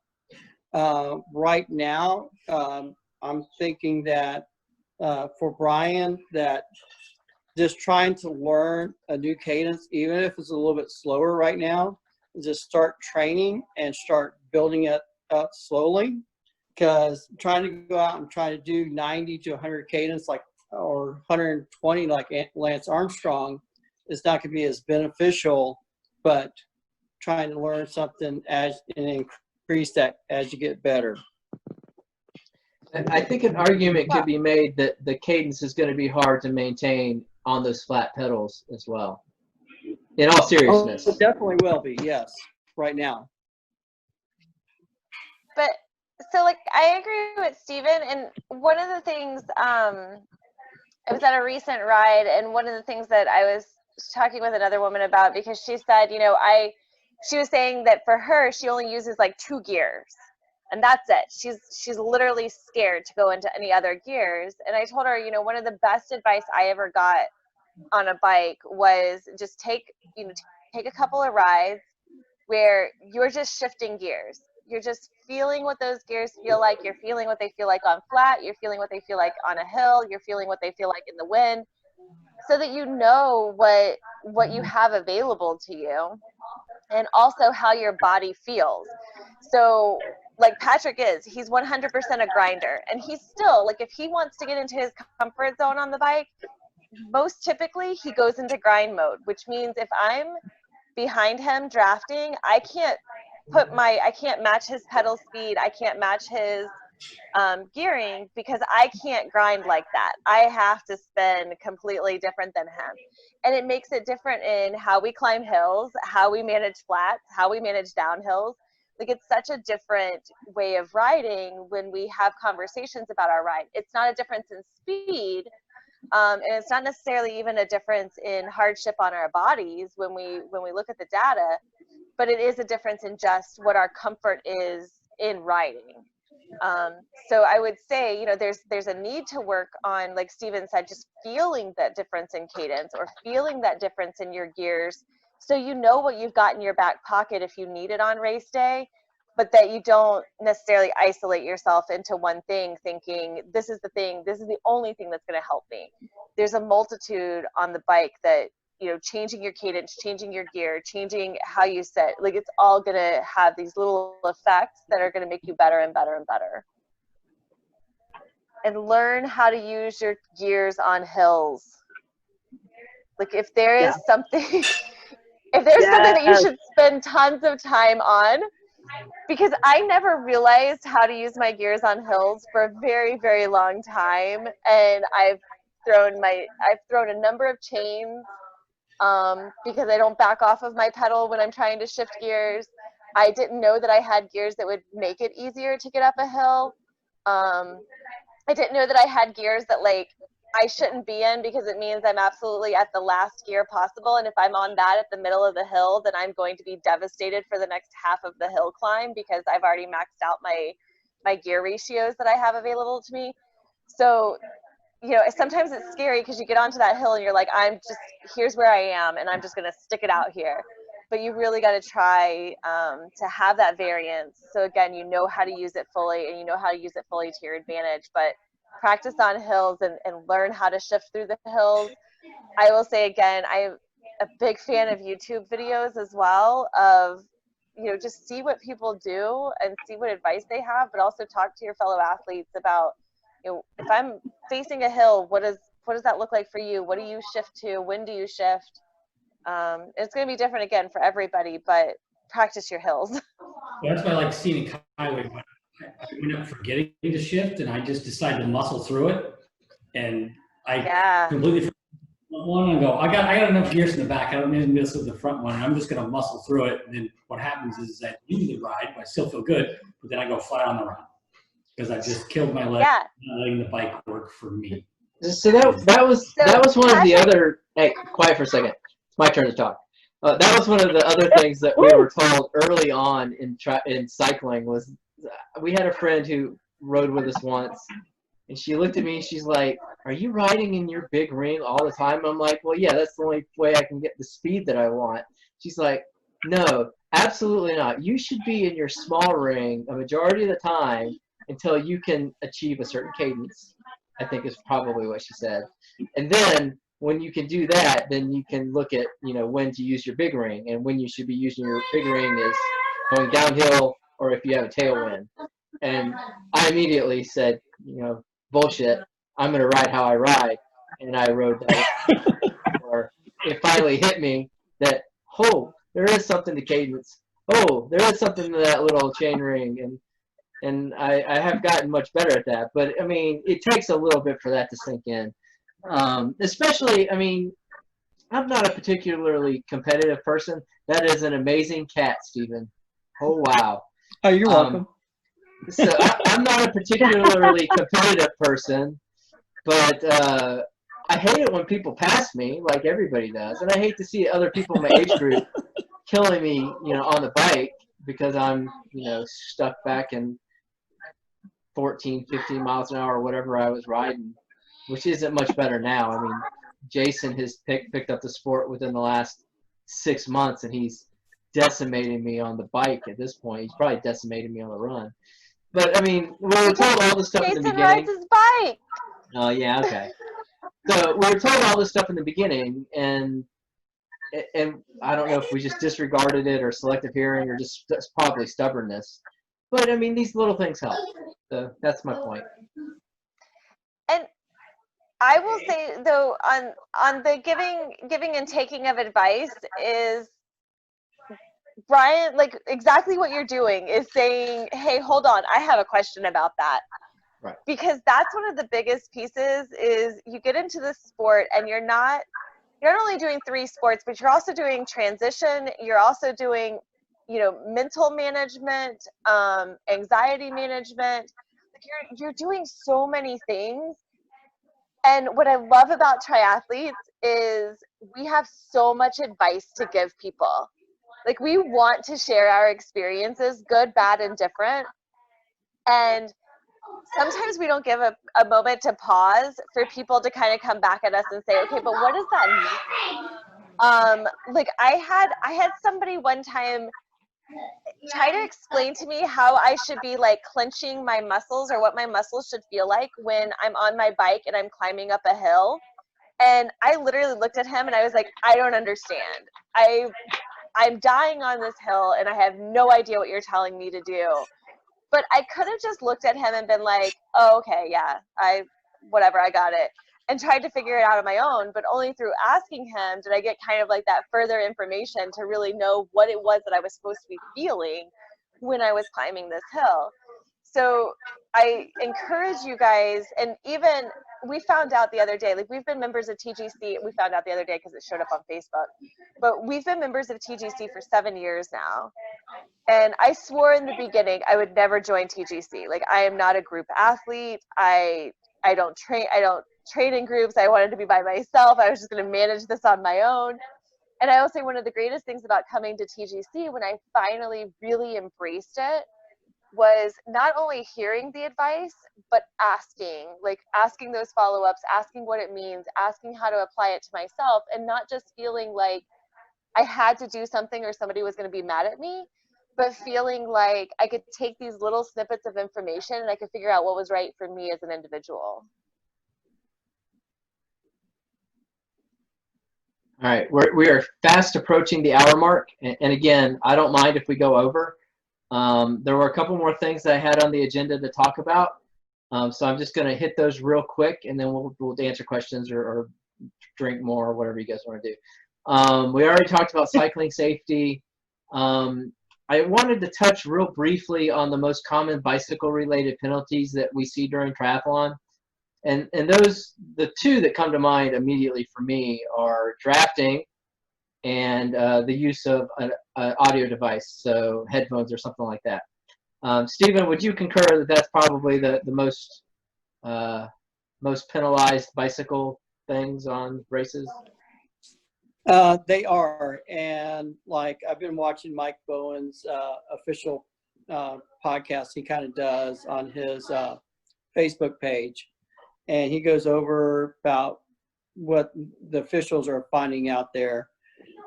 Right now, I'm thinking that for Brian, that just trying to learn a new cadence, even if it's a little bit slower right now, just start training and start building it up slowly. Because trying to go out and try to do 90 to 100 cadence, or 120 like Lance Armstrong, is not going to be as beneficial. But trying to learn something and increase that as you get better. I think an argument could be made that the cadence is going to be hard to maintain on those flat pedals as well. In all seriousness. Oh, it definitely will be, yes, right now. But so I agree with Steven, and one of the things, I was at a recent ride, and one of the things that I was talking with another woman about, because she said, she was saying that for her, she only uses 2 gears. And that's it. She's literally scared to go into any other gears. And I told her, one of the best advice I ever got on a bike was just take a couple of rides where you're just shifting gears. You're just feeling what those gears feel like. You're feeling what they feel like on flat. You're feeling what they feel like on a hill. You're feeling what they feel like in the wind, so that you know what you have available to you, and also how your body feels. So like Patrick he's 100% a grinder, and he's still, if he wants to get into his comfort zone on the bike, most typically he goes into grind mode, which means if I'm behind him drafting, I can't match his pedal speed. I can't match his gearing, because I can't grind like that. I have to spin completely different than him. And it makes it different in how we climb hills, how we manage flats, how we manage downhills. It's such a different way of riding when we have conversations about our ride. It's not a difference in speed, and it's not necessarily even a difference in hardship on our bodies when we look at the data, but it is a difference in just what our comfort is in riding. So I would say, there's a need to work on, like Steven said, just feeling that difference in cadence or feeling that difference in your gears, so you know what you've got in your back pocket if you need it on race day, but that you don't necessarily isolate yourself into one thing thinking, this is the only thing that's going to help me. There's a multitude on the bike that, changing your cadence, changing your gear, changing how you sit, it's all going to have these little effects that are going to make you better and better and better. And learn how to use your gears on hills. If there is something, something that you should spend tons of time on, because I never realized how to use my gears on hills for a very, very long time. And I've thrown a number of chains because I don't back off of my pedal when I'm trying to shift gears. I didn't know that I had gears that would make it easier to get up a hill. I didn't know that I had gears that like I shouldn't be in because it means I'm absolutely at the last gear possible. And if I'm on that at the middle of the hill, then I'm going to be devastated for the next half of the hill climb because I've already maxed out my gear ratios that I have available to me. So, you know, sometimes it's scary because you get onto that hill and you're like, here's where I am and I'm just going to stick it out here. But you really got to try to have that variance. So again, you know how to use it fully and you know how to use it fully to your advantage. But practice on hills and learn how to shift through the hills. I will say again, I'm a big fan of YouTube videos as well of, you know, just see what people do and see what advice they have, but also talk to your fellow athletes about, you know, if I'm facing a hill, what does that look like for you? What do you shift to? When do you shift? It's going to be different again for everybody, but practice your hills. That's why I like scenic highway. I ended up forgetting to shift, and I just decided to muscle through it. And I completely forgot one and go, I got enough gears in the back. I don't need to miss with the front one. I'm just going to muscle through it. And then what happens is I do the ride, I still feel good, but then I go flat on the run because I just killed my leg, not letting the bike work for me. So that was one of the other. Hey, quiet for a second. It's my turn to talk. That was one of the other things that we were told early on in cycling was we had a friend who rode with us once, and she looked at me and she's like, "Are you riding in your big ring all the time?" I'm like, "Well, yeah, that's the only way I can get the speed that I want." She's like, "No, absolutely not. You should be in your small ring a majority of the time until you can achieve a certain cadence," I think is probably what she said. And then when you can do that, then you can look at, you know, when to use your big ring, and when you should be using your big ring is going downhill or if you have a tailwind. And I immediately said, you know, bullshit. I'm going to ride how I ride. And I rode that. Or it finally hit me that, oh, there is something to cadence. Oh, there is something to that little chain ring. And I have gotten much better at that. But, I mean, it takes a little bit for that to sink in. Especially, I mean, I'm not a particularly competitive person. That is an amazing cat, Stephen. Oh, wow. Oh, you're welcome. So I'm not a particularly competitive person, but I hate it when people pass me like everybody does. And I hate to see other people in my age group killing me, you know, on the bike because I'm, you know, stuck back in 14, 15 miles an hour or whatever I was riding, which isn't much better now. I mean, Jason has picked up the sport within the last 6 months, and he's decimating me on the bike at this point. He's probably decimating me on the run. But, I mean, we were told all this stuff in the beginning. Jason rides his bike. Oh, yeah, okay. So we were told all this stuff in the beginning, and I don't know if we just disregarded it or selective hearing or just probably stubbornness. But, I mean, these little things help. So that's my point. And I will say, though, on the giving and taking of advice is, Brian, like exactly what you're doing is saying, hey, hold on, I have a question about that. Right. Because that's one of the biggest pieces is you get into this sport and you're not only doing 3 sports, but you're also doing transition. You're also doing, you know, mental management, anxiety management. Like you're doing so many things. And what I love about triathletes is we have so much advice to give people. Like we want to share our experiences, good, bad, and different. And sometimes we don't give a moment to pause for people to kind of come back at us and say, okay, but what does that mean? Like I had somebody one time try to explain to me how I should be like clenching my muscles or what my muscles should feel like when I'm on my bike and I'm climbing up a hill. And I literally looked at him and I was like, I don't understand. I'm dying on this hill and I have no idea what you're telling me to do. But I could have just looked at him and been like, oh, okay, yeah, whatever, I got it. And tried to figure it out on my own. But only through asking him did I get kind of like that further information to really know what it was that I was supposed to be feeling when I was climbing this hill. So I encourage you guys, and even we found out the other day, like we've been members of TGC, we found out the other day because it showed up on Facebook, but we've been members of TGC for 7 years now. And I swore in the beginning I would never join TGC. Like, I am not a group athlete. I don't train in groups. I wanted to be by myself. I was just going to manage this on my own. And I will say one of the greatest things about coming to TGC when I finally really embraced it was not only hearing the advice, but asking those follow-ups, asking what it means, asking how to apply it to myself, and not just feeling like I had to do something or somebody was going to be mad at me, but feeling like I could take these little snippets of information and I could figure out what was right for me as an individual. All right, we are fast approaching the hour mark, and again, I don't mind if we go over. There were a couple more things that I had on the agenda to talk about, so I'm just going to hit those real quick, and then we'll answer questions or drink more or whatever you guys want to do. We already talked about cycling safety. I wanted to touch real briefly on the most common bicycle-related penalties that we see during triathlon. And those, the two that come to mind immediately for me are drafting and the use of an audio device, so headphones or something like that. Stephen, would you concur that that's probably the most penalized bicycle things on races? They are, and like I've been watching Mike Bowen's official podcast he kind of does on his Facebook page, and he goes over about what the officials are finding out there.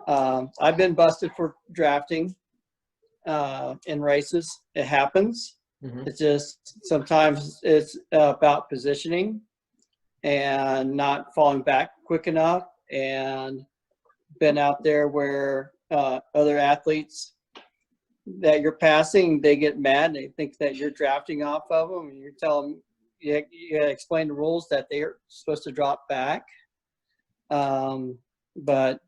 I've been busted for drafting in races. It happens. Mm-hmm. It's just sometimes it's about positioning and not falling back quick enough, and been out there where other athletes that you're passing, they get mad. They think that you're drafting off of them, and you tell them, you explain the rules that they're supposed to drop back. But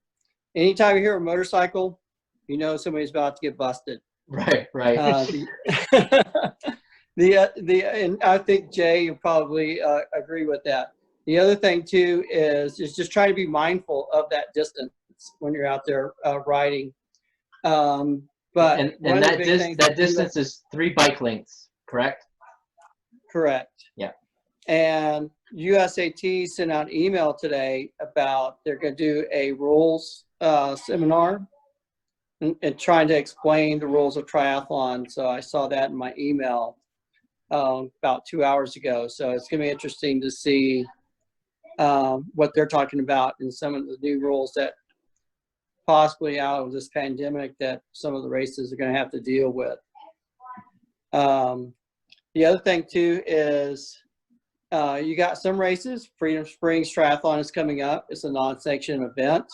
anytime you hear a motorcycle, you know somebody's about to get busted. Right. And I think Jay, you probably agree with that. The other thing too is just trying to be mindful of that distance when you're out there riding. But that distance is 3 bike lengths, correct? Correct. Yeah. And USAT sent out an email today about they're going to do a rules seminar and trying to explain the rules of triathlon. So I saw that in my email about 2 hours ago. So it's going to be interesting to see what they're talking about and some of the new rules that possibly out of this pandemic that some of the races are going to have to deal with. The other thing too is you got some races. Freedom Springs Triathlon is coming up. It's a non-sanctioned event,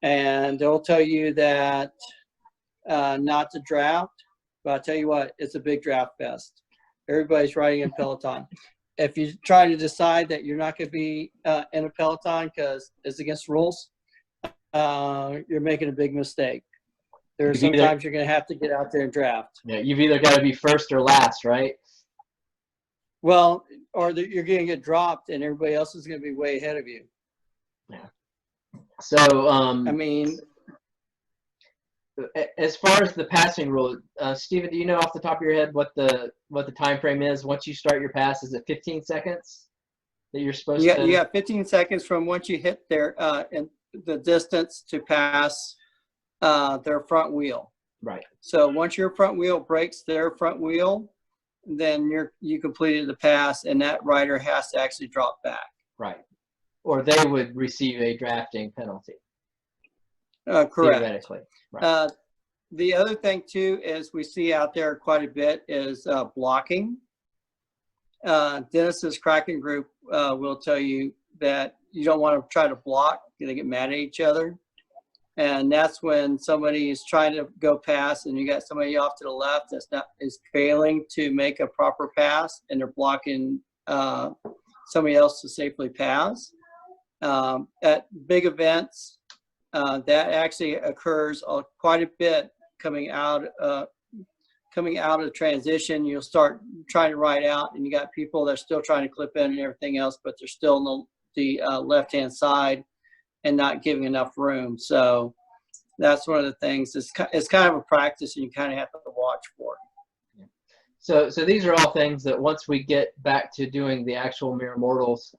and they'll tell you that not to draft, but I'll tell you what, it's a big draft fest. Everybody's riding in Peloton. If you try to decide that you're not going to be in a Peloton because it's against rules, you're making a big mistake. There's sometimes you're going to have to get out there and draft. Yeah, you've either got to be first or last, right? Well, or you're going to get dropped and everybody else is going to be way ahead of you. Yeah. So, I mean, as far as the passing rule, Stephen, do you know off the top of your head what the time frame is once you start your pass? Is it 15 seconds that you're supposed to? You got 15 seconds from once you hit their and the distance to pass their front wheel. Right. So once your front wheel breaks their front wheel, then you completed the pass, and that rider has to actually drop back. Right. Or they would receive a drafting penalty. Correct. Theoretically. Right. The other thing too is we see out there quite a bit is blocking. Dennis's Kraken group will tell you that you don't want to try to block. They get mad at each other. And that's when somebody is trying to go pass and you got somebody off to the left is failing to make a proper pass, and they're blocking somebody else to safely pass. At big events, that actually occurs quite a bit coming out of coming out of the transition, you'll start trying to ride out, and you got people that are still trying to clip in and everything else, but they're still on the left-hand side and not giving enough room. So that's one of the things. It's kind of a practice, and you kind of have to watch for it. So these are all things that once we get back to doing the actual Mere Mortals,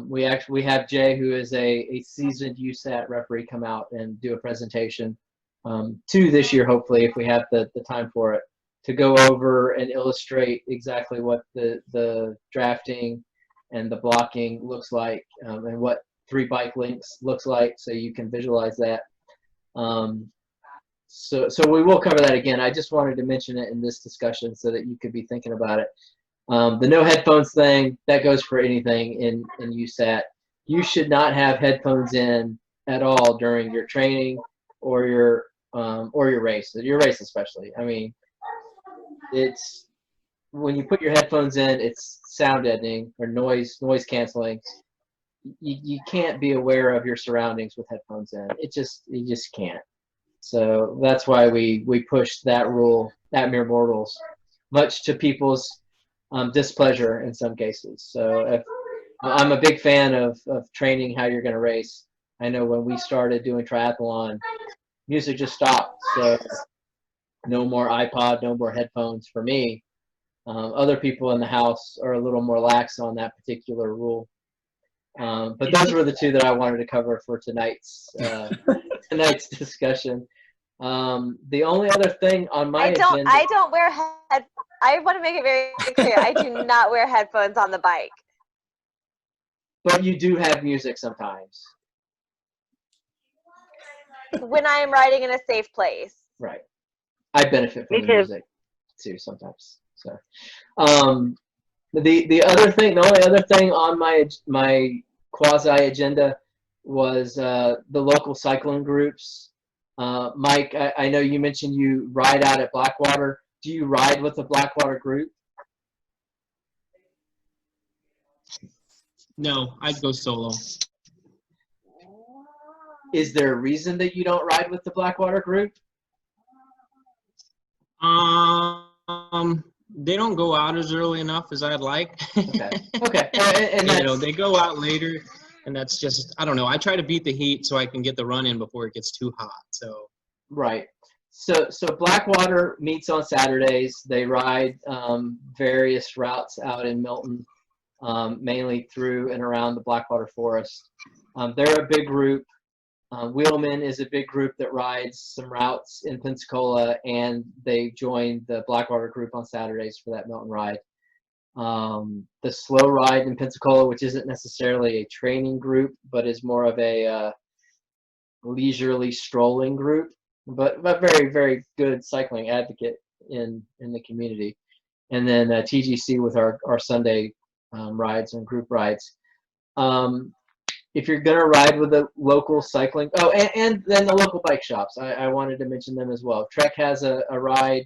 we have Jay, who is a seasoned USAT referee, come out and do a presentation to this year, hopefully, if we have the time for it, to go over and illustrate exactly what the drafting and the blocking looks like, and what 3 bike links looks like, so you can visualize that. So we will cover that again. I just wanted to mention it in this discussion so that you could be thinking about it. The no headphones thing, that goes for anything in USAT. You should not have headphones in at all during your training or your race. Your race especially. I mean, it's when you put your headphones in, it's sound deadening or noise canceling. You can't be aware of your surroundings with headphones in. You just can't. So that's why we pushed that rule at Mere Mortals, much to people's displeasure in some cases. So I'm a big fan of training how you're going to race. I know when we started doing triathlon, music just stopped. So no more iPod, no more headphones for me. Other people in the house are a little more lax on that particular rule. But those were the 2 that I wanted to cover for tonight's discussion. The only other thing on my agenda. I don't wear I want to make it very clear. I do not wear headphones on the bike. But you do have music sometimes. When I am riding in a safe place. Right. I benefit from the music too sometimes. So, the only other thing on my quasi agenda was the local cycling groups. Mike, I know you mentioned you ride out at Blackwater. Do you ride with the Blackwater group? No, I'd go solo. Is there a reason that you don't ride with the Blackwater group? They don't go out as early enough as I'd like. Okay. And you know, they go out later, and that's just, I don't know. I try to beat the heat so I can get the run in before it gets too hot. So right. So Blackwater meets on Saturdays. They ride various routes out in Milton, mainly through and around the Blackwater Forest. They're a big group. Wheelmen is a big group that rides some routes in Pensacola, and they join the Blackwater group on Saturdays for that Milton ride. The slow ride in Pensacola, which isn't necessarily a training group, but is more of a leisurely strolling group, but very, very good cycling advocate in the community. And then TGC with our Sunday rides and group rides. If you're going to ride with the local cycling, and then the local bike shops, I wanted to mention them as well. Trek has a ride,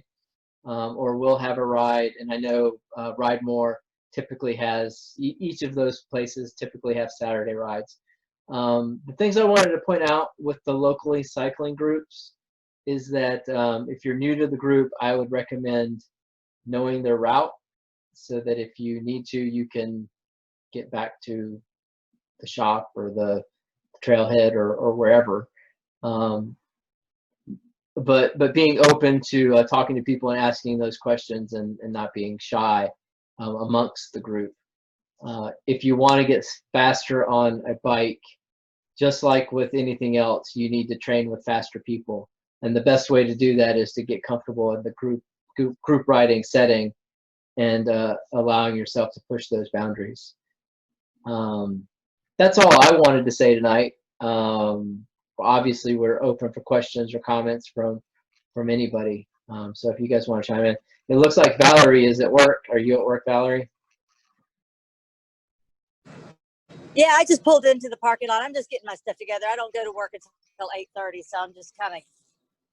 or will have a ride, and I know Ride More typically has, each of those places typically have Saturday rides. The things I wanted to point out with the locally cycling groups is that if you're new to the group, I would recommend knowing their route so that if you need to, you can get back to the shop or the trailhead or wherever. But being open to talking to people and asking those questions and not being shy amongst the group. If you want to get faster on a bike, just like with anything else, you need to train with faster people. And the best way to do that is to get comfortable in the group riding setting and allowing yourself to push those boundaries. That's all I wanted to say tonight. Obviously, we're open for questions or comments from anybody. So if you guys want to chime in. It looks like Valerie is at work. Are you at work, Valerie? Yeah, I just pulled into the parking lot. I'm just getting my stuff together. I don't go to work until 8:30, so I'm just kind of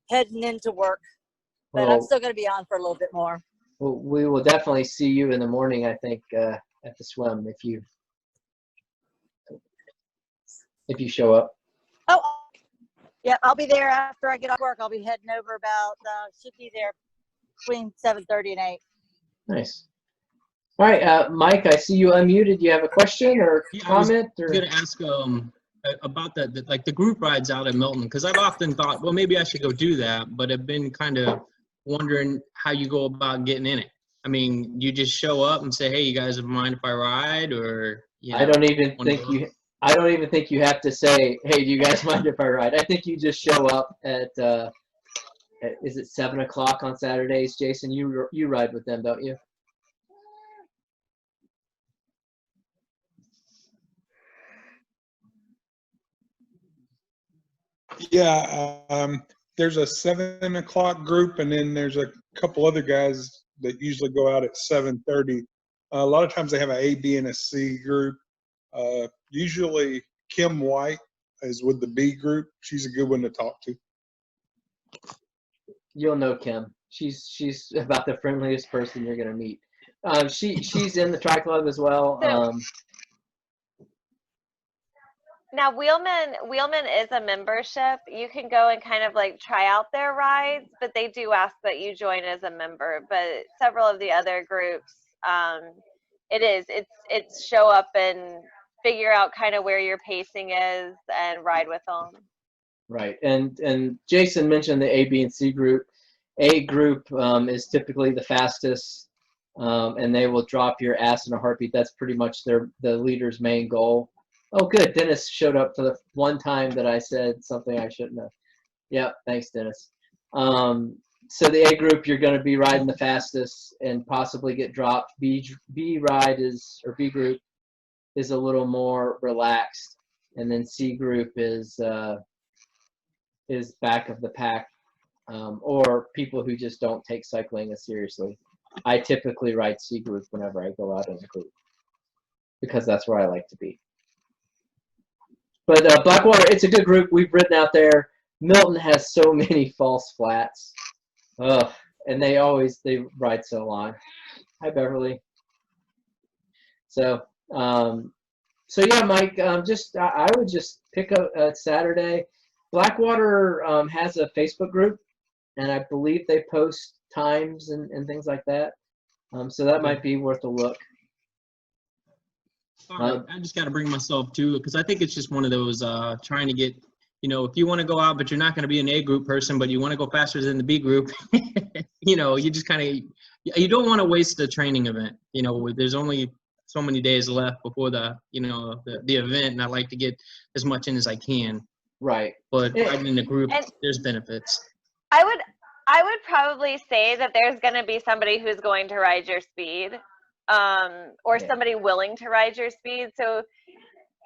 heading into work. But Well, I'm still going to be on for a little bit more. Well, we will definitely see you in the morning, I think, at the swim if you show up. Oh, yeah, I'll be there after I get off work. I'll be heading over should be there between 7:30 and 8. Nice. All right, Mike, I see you unmuted. You have a question or comment? I was going to ask about the group rides out at Milton, because I've often thought, well, maybe I should go do that, but I've been kind of wondering how you go about getting in it. I mean, you just show up and say, hey, you guys mind if I ride, or I don't even think you have to say, hey, do you guys mind if I ride? I think you just show up at is it 7 o'clock on Saturdays? Jason, you ride with them, don't you? Yeah, there's a 7 o'clock group, and then there's a couple other guys that usually go out at 7:30. A lot of times they have an A, B, and a C group. Usually Kim White is with the B group. She's a good one to talk to. You'll know Kim. She's about the friendliest person you're gonna meet. She's in the Tri Club as well. Now, Wheelmen is a membership. You can go and kind of like try out their rides, but they do ask that you join as a member. But several of the other groups, it's show up and figure out kind of where your pacing is and ride with them. Right, and Jason mentioned the A, B, and C group. A group is typically the fastest, and they will drop your ass in a heartbeat. That's pretty much the leader's main goal. Oh, good. Dennis showed up for the one time that I said something I shouldn't have. Yeah, thanks, Dennis. So the A group, you're going to be riding the fastest and possibly get dropped. B group is a little more relaxed, and then C group is back of the pack, or people who just don't take cycling as seriously. I typically ride C group whenever I go out as a group because that's where I like to be. But Blackwater, it's a good group. We've ridden out there. Milton has so many false flats. Ugh, and they ride so long. Hi, Beverly. So yeah, Mike, I would just pick a Saturday. Blackwater has a Facebook group, and I believe they post times and things like that. So that might be worth a look. I just got to bring myself to it because I think it's just one of those trying to get, if you want to go out, but you're not going to be an A group person, but you want to go faster than the B group, you just kind of, you don't want to waste the training event. There's only so many days left before the event, and I like to get as much in as I can. Right. But riding in a group, there's benefits. I would probably say that there's going to be somebody who's going to ride your speed. Or somebody willing to ride your speed. So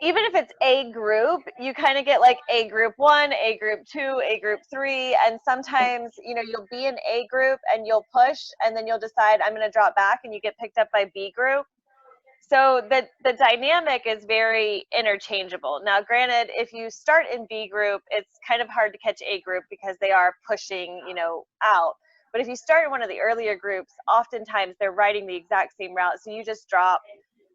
even if it's a group, you kind of get like A group 1, A group 2, A group 3, and sometimes, you'll be in A group and you'll push, and then you'll decide I'm going to drop back, and you get picked up by B group. So the dynamic is very interchangeable. Now, granted, if you start in B group, it's kind of hard to catch A group because they are pushing, out. But if you start in one of the earlier groups, oftentimes they're riding the exact same route. So you just drop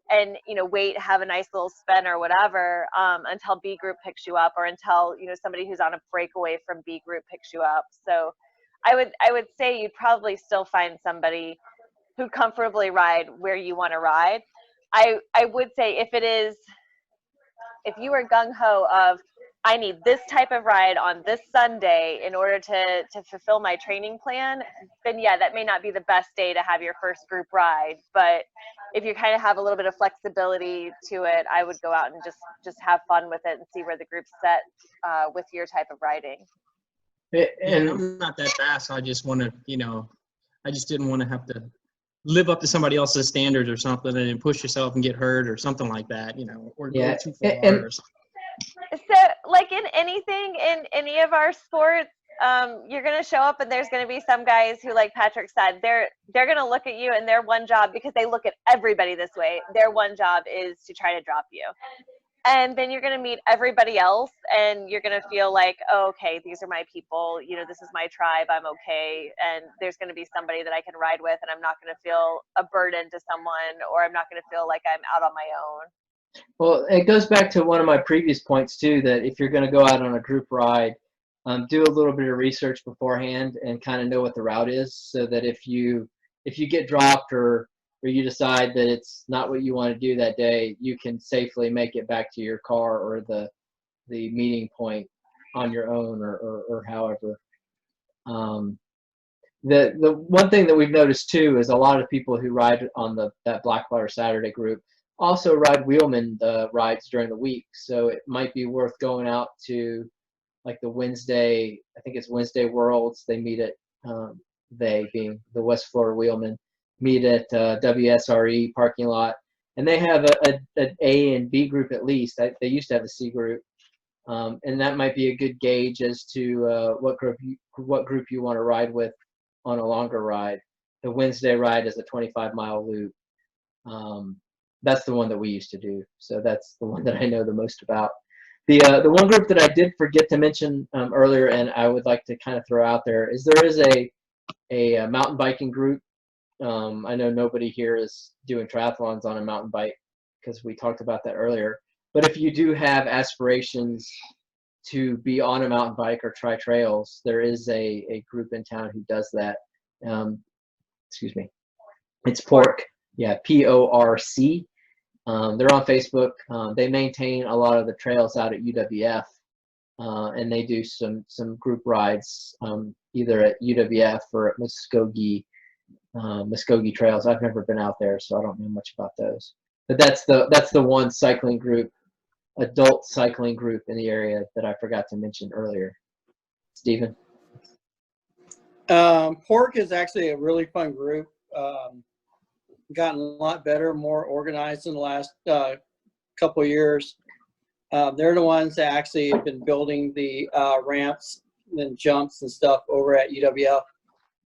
and, wait, have a nice little spin or whatever until B group picks you up, or until, somebody who's on a breakaway from B group picks you up. So I would say you'd probably still find somebody who'd comfortably ride where you want to ride. I would say if you are gung-ho of, I need this type of ride on this Sunday in order to fulfill my training plan, then yeah, that may not be the best day to have your first group ride. But if you kind of have a little bit of flexibility to it, I would go out and just have fun with it and see where the group's set with your type of riding. And I'm not that fast. I just want to, I just didn't want to have to live up to somebody else's standards or something, and then push yourself and get hurt or something like that, or go too far or something. So, like in anything, in any of our sports, you're going to show up and there's going to be some guys who, like Patrick said, they're going to look at you, and their one job, because they look at everybody this way, their one job is to try to drop you. And then you're going to meet everybody else, and you're going to feel like, oh, okay, these are my people, this is my tribe, I'm okay. And there's going to be somebody that I can ride with, and I'm not going to feel a burden to someone, or I'm not going to feel like I'm out on my own. Well, it goes back to one of my previous points too, that if you're going to go out on a group ride, do a little bit of research beforehand and kind of know what the route is, so that if you get dropped or you decide that it's not what you want to do that day, you can safely make it back to your car or the meeting point on your own or however. The one thing that we've noticed too is a lot of people who ride on that Blackwater Saturday group also ride Wheelmen rides during the week. So it might be worth going out to like the Wednesday, I think it's Wednesday Worlds. They meet at, they being the West Florida Wheelmen, meet at WSRE parking lot. And they have an A and B group at least. They used to have a C group. And that might be a good gauge as to what group you want to ride with on a longer ride. The Wednesday ride is a 25-mile loop. That's the one that we used to do. So that's the one that I know the most about. The one group that I did forget to mention earlier, and I would like to kind of throw out there, is there is a mountain biking group. I know nobody here is doing triathlons on a mountain bike because we talked about that earlier. But if you do have aspirations to be on a mountain bike or try trails, there is a group in town who does that. Excuse me. It's PORC. Yeah, PORC. They're on Facebook. They maintain a lot of the trails out at UWF, and they do some group rides either at UWF or at Muskogee Trails. I've never been out there, so I don't know much about those. But that's the one cycling group, adult cycling group in the area that I forgot to mention earlier. Stephen? PORC is actually a really fun group. Gotten a lot better, more organized in the last couple of years. They're the ones that actually have been building the ramps and jumps and stuff over at UWF.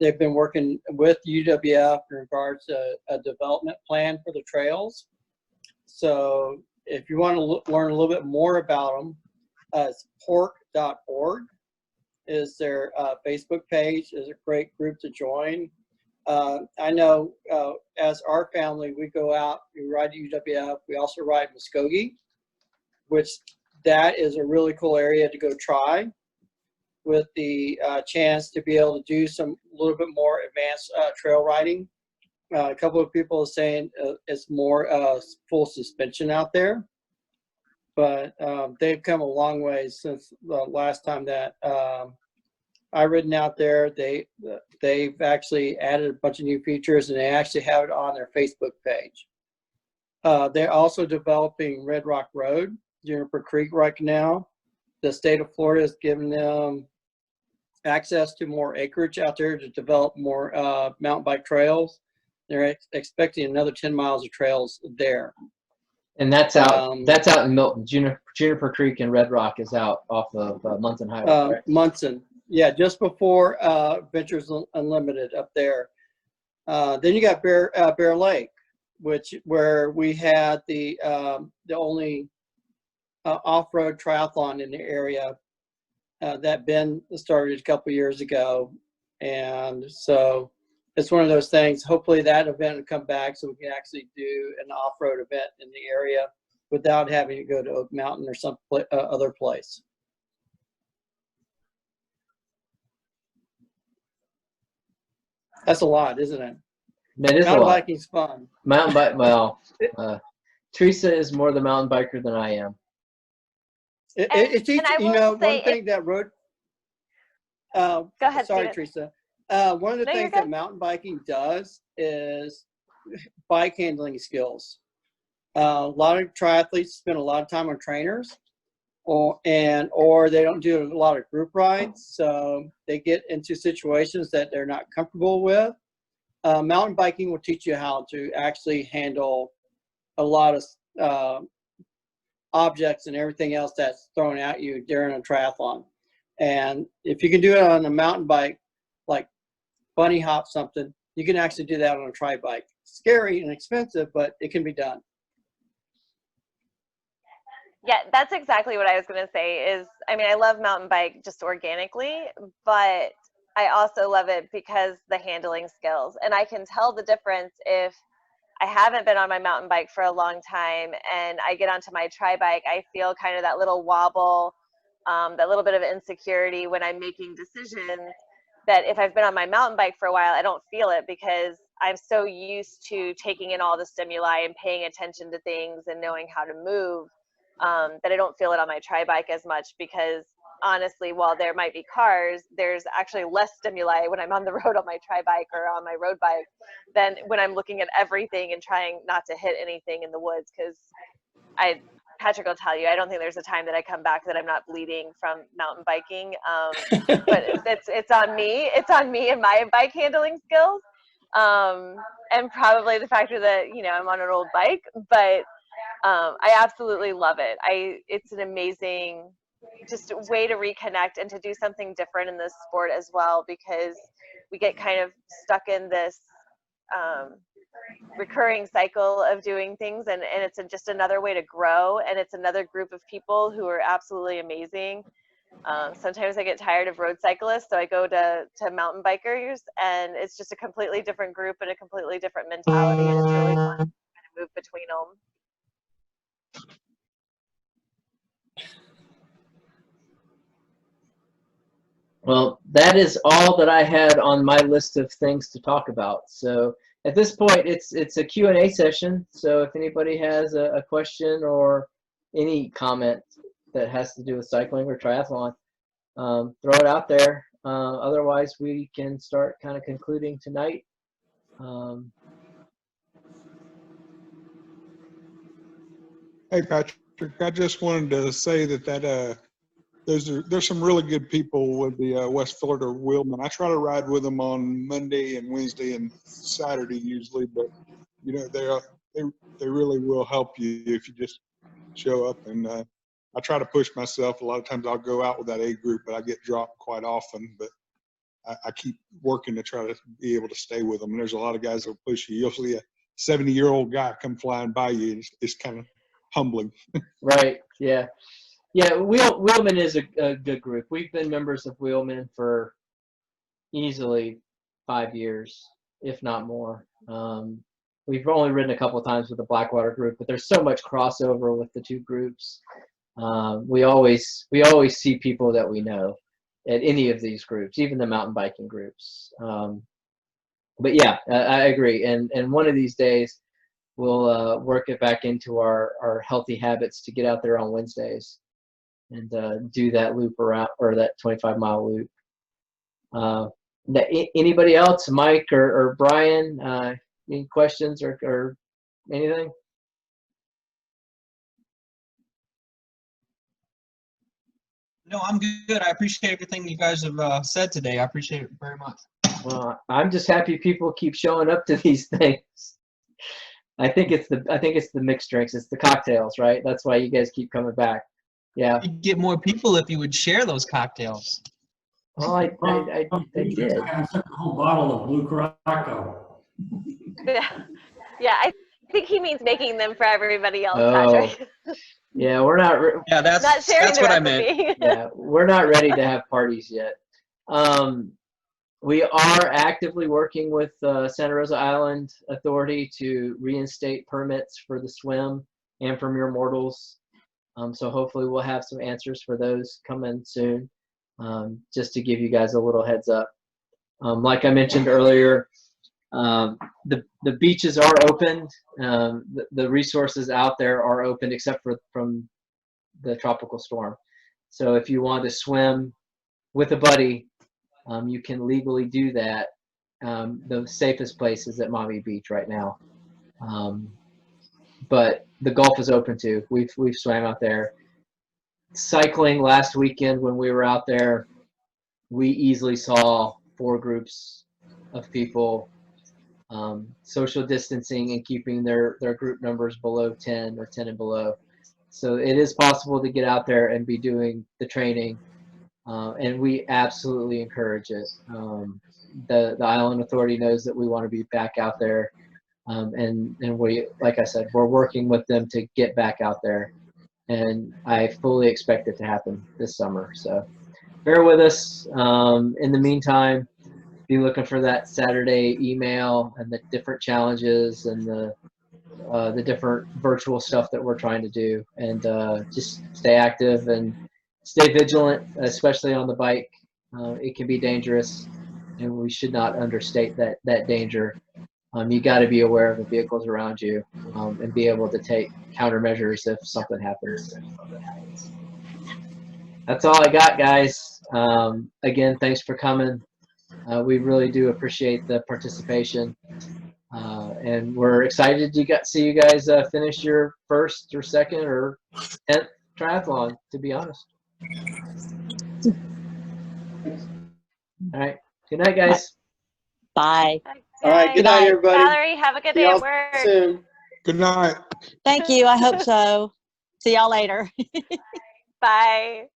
They've been working with UWF in regards to a development plan for the trails. So if you want to learn a little bit more about them, it's PORC.org is their Facebook page. Is a great group to join. I know as our family, we go out, we ride to UWF. We also ride Muskogee, which that is a really cool area to go try, with the chance to be able to do some little bit more advanced trail riding. A couple of people are saying it's more full suspension out there, but they've come a long way since the last time that I've ridden out there. They've actually added a bunch of new features, and they actually have it on their Facebook page. They're also developing Red Rock Road, Juniper Creek right now. The state of Florida has given them access to more acreage out there to develop more mountain bike trails. They're expecting another 10 miles of trails there. And that's out in Milton. Juniper Creek and Red Rock is out off of Munson Highway, correct? Munson. Yeah, just before Ventures Unlimited up there. Then you got Bear Lake, where we had the only off-road triathlon in the area that Ben started a couple years ago, and so it's one of those things. Hopefully that event will come back so we can actually do an off-road event in the area without having to go to Oak Mountain or some other place. That's a lot, isn't it? That is a lot. Mountain biking's fun. Mountain bike. Well, Teresa is more the mountain biker than I am. It's easy, you know, one thing that road. Go ahead. Sorry, Steven. Teresa. One of the things that mountain biking does is bike handling skills. A lot of triathletes spend a lot of time on trainers, or they don't do a lot of group rides, so they get into situations that they're not comfortable with. Mountain biking will teach you how to actually handle a lot of objects and everything else that's thrown at you during a triathlon. And if you can do it on a mountain bike, like bunny hop something, you can actually do that on a tri bike. Scary and expensive, but it can be done. Yeah, that's exactly what I was going to say is, I mean, I love mountain bike just organically, but I also love it because the handling skills. And I can tell the difference if I haven't been on my mountain bike for a long time and I get onto my tri bike, I feel kind of that little wobble that little bit of insecurity when I'm making decisions, that if I've been on my mountain bike for a while, I don't feel it because I'm so used to taking in all the stimuli and paying attention to things and knowing how to move, that I don't feel it on my tri bike as much, because honestly, while there might be cars, there's actually less stimuli when I'm on the road on my tri bike or on my road bike than when I'm looking at everything and trying not to hit anything in the woods. Because Patrick will tell you, I don't think there's a time that I come back that I'm not bleeding from mountain biking. But it's on me. It's on me and my bike handling skills, and probably the factor that I'm on an old bike. But I absolutely love it. It's an amazing just way to reconnect and to do something different in this sport as well, because we get kind of stuck in this recurring cycle of doing things, and it's just another way to grow, and it's another group of people who are absolutely amazing. Sometimes I get tired of road cyclists, so I go to mountain bikers, and it's just a completely different group and a completely different mentality, and it's really fun to kind of move between them. Well, that is all that I had on my list of things to talk about. So at this point, it's a Q&A session. So if anybody has a question or any comment that has to do with cycling or triathlon, throw it out there. Otherwise, we can start kind of concluding tonight. Hey, Patrick, I just wanted to say that there's some really good people with the West Florida Wheelmen. I try to ride with them on Monday and Wednesday and Saturday usually, but they really will help you if you just show up. And I try to push myself. A lot of times I'll go out with that A group, but I get dropped quite often. But I keep working to try to be able to stay with them. And there's a lot of guys that will push you. You'll see a 70-year-old guy come flying by you. It's kind of humbling. Right. Yeah. Yeah, Wheelmen is a good group. We've been members of Wheelmen for easily 5 years, if not more. We've only ridden a couple of times with the Blackwater group, but there's so much crossover with the two groups. We always see people that we know at any of these groups, even the mountain biking groups. But yeah, I agree. And one of these days, we'll work it back into our healthy habits to get out there on Wednesdays and do that loop around, or that 25-mile loop. Anybody else, Mike or Brian, any questions or anything? No, I'm good. I appreciate everything you guys have said today. I appreciate it very much. Well, I'm just happy people keep showing up to these things. I think it's the mixed drinks. It's the cocktails, right? That's why you guys keep coming back. Yeah. You'd get more people if you would share those cocktails. Well, I did. I took a whole bottle of Blue Caraco. Yeah, I think he means making them for everybody else, Patrick. Yeah, we're not. Yeah, that's what I meant. Yeah, we're not ready to have parties yet. We are actively working with Santa Rosa Island Authority to reinstate permits for the swim and for Mere Mortals. So hopefully we'll have some answers for those coming soon, just to give you guys a little heads up. Like I mentioned earlier, the beaches are open. The resources out there are open except for from the tropical storm. So if you want to swim with a buddy, you can legally do that. The safest place is at Maumee Beach right now. But the Gulf is open too. We've swam out there. Cycling last weekend when we were out there, we easily saw 4 groups of people social distancing and keeping their group numbers below 10 or 10 and below. So it is possible to get out there and be doing the training, and we absolutely encourage it. The Island Authority knows that we want to be back out there, and we, like I said, we're working with them to get back out there, and I fully expect it to happen this summer. So bear with us. In the meantime, be looking for that Saturday email and the different challenges and the different virtual stuff that we're trying to do, and just stay active and stay vigilant, especially on the bike. It can be dangerous, and we should not understate that danger. You got to be aware of the vehicles around you, and be able to take countermeasures if something happens. That's all I got, guys. Again, thanks for coming. We really do appreciate the participation, and we're excited to see you guys finish your first or second or 10th triathlon, to be honest. All right. Good night, guys. Bye. All right. Good night, everybody. Valerie, have a good day at work. Soon. Good night. Thank you. I hope so. See y'all later. Bye.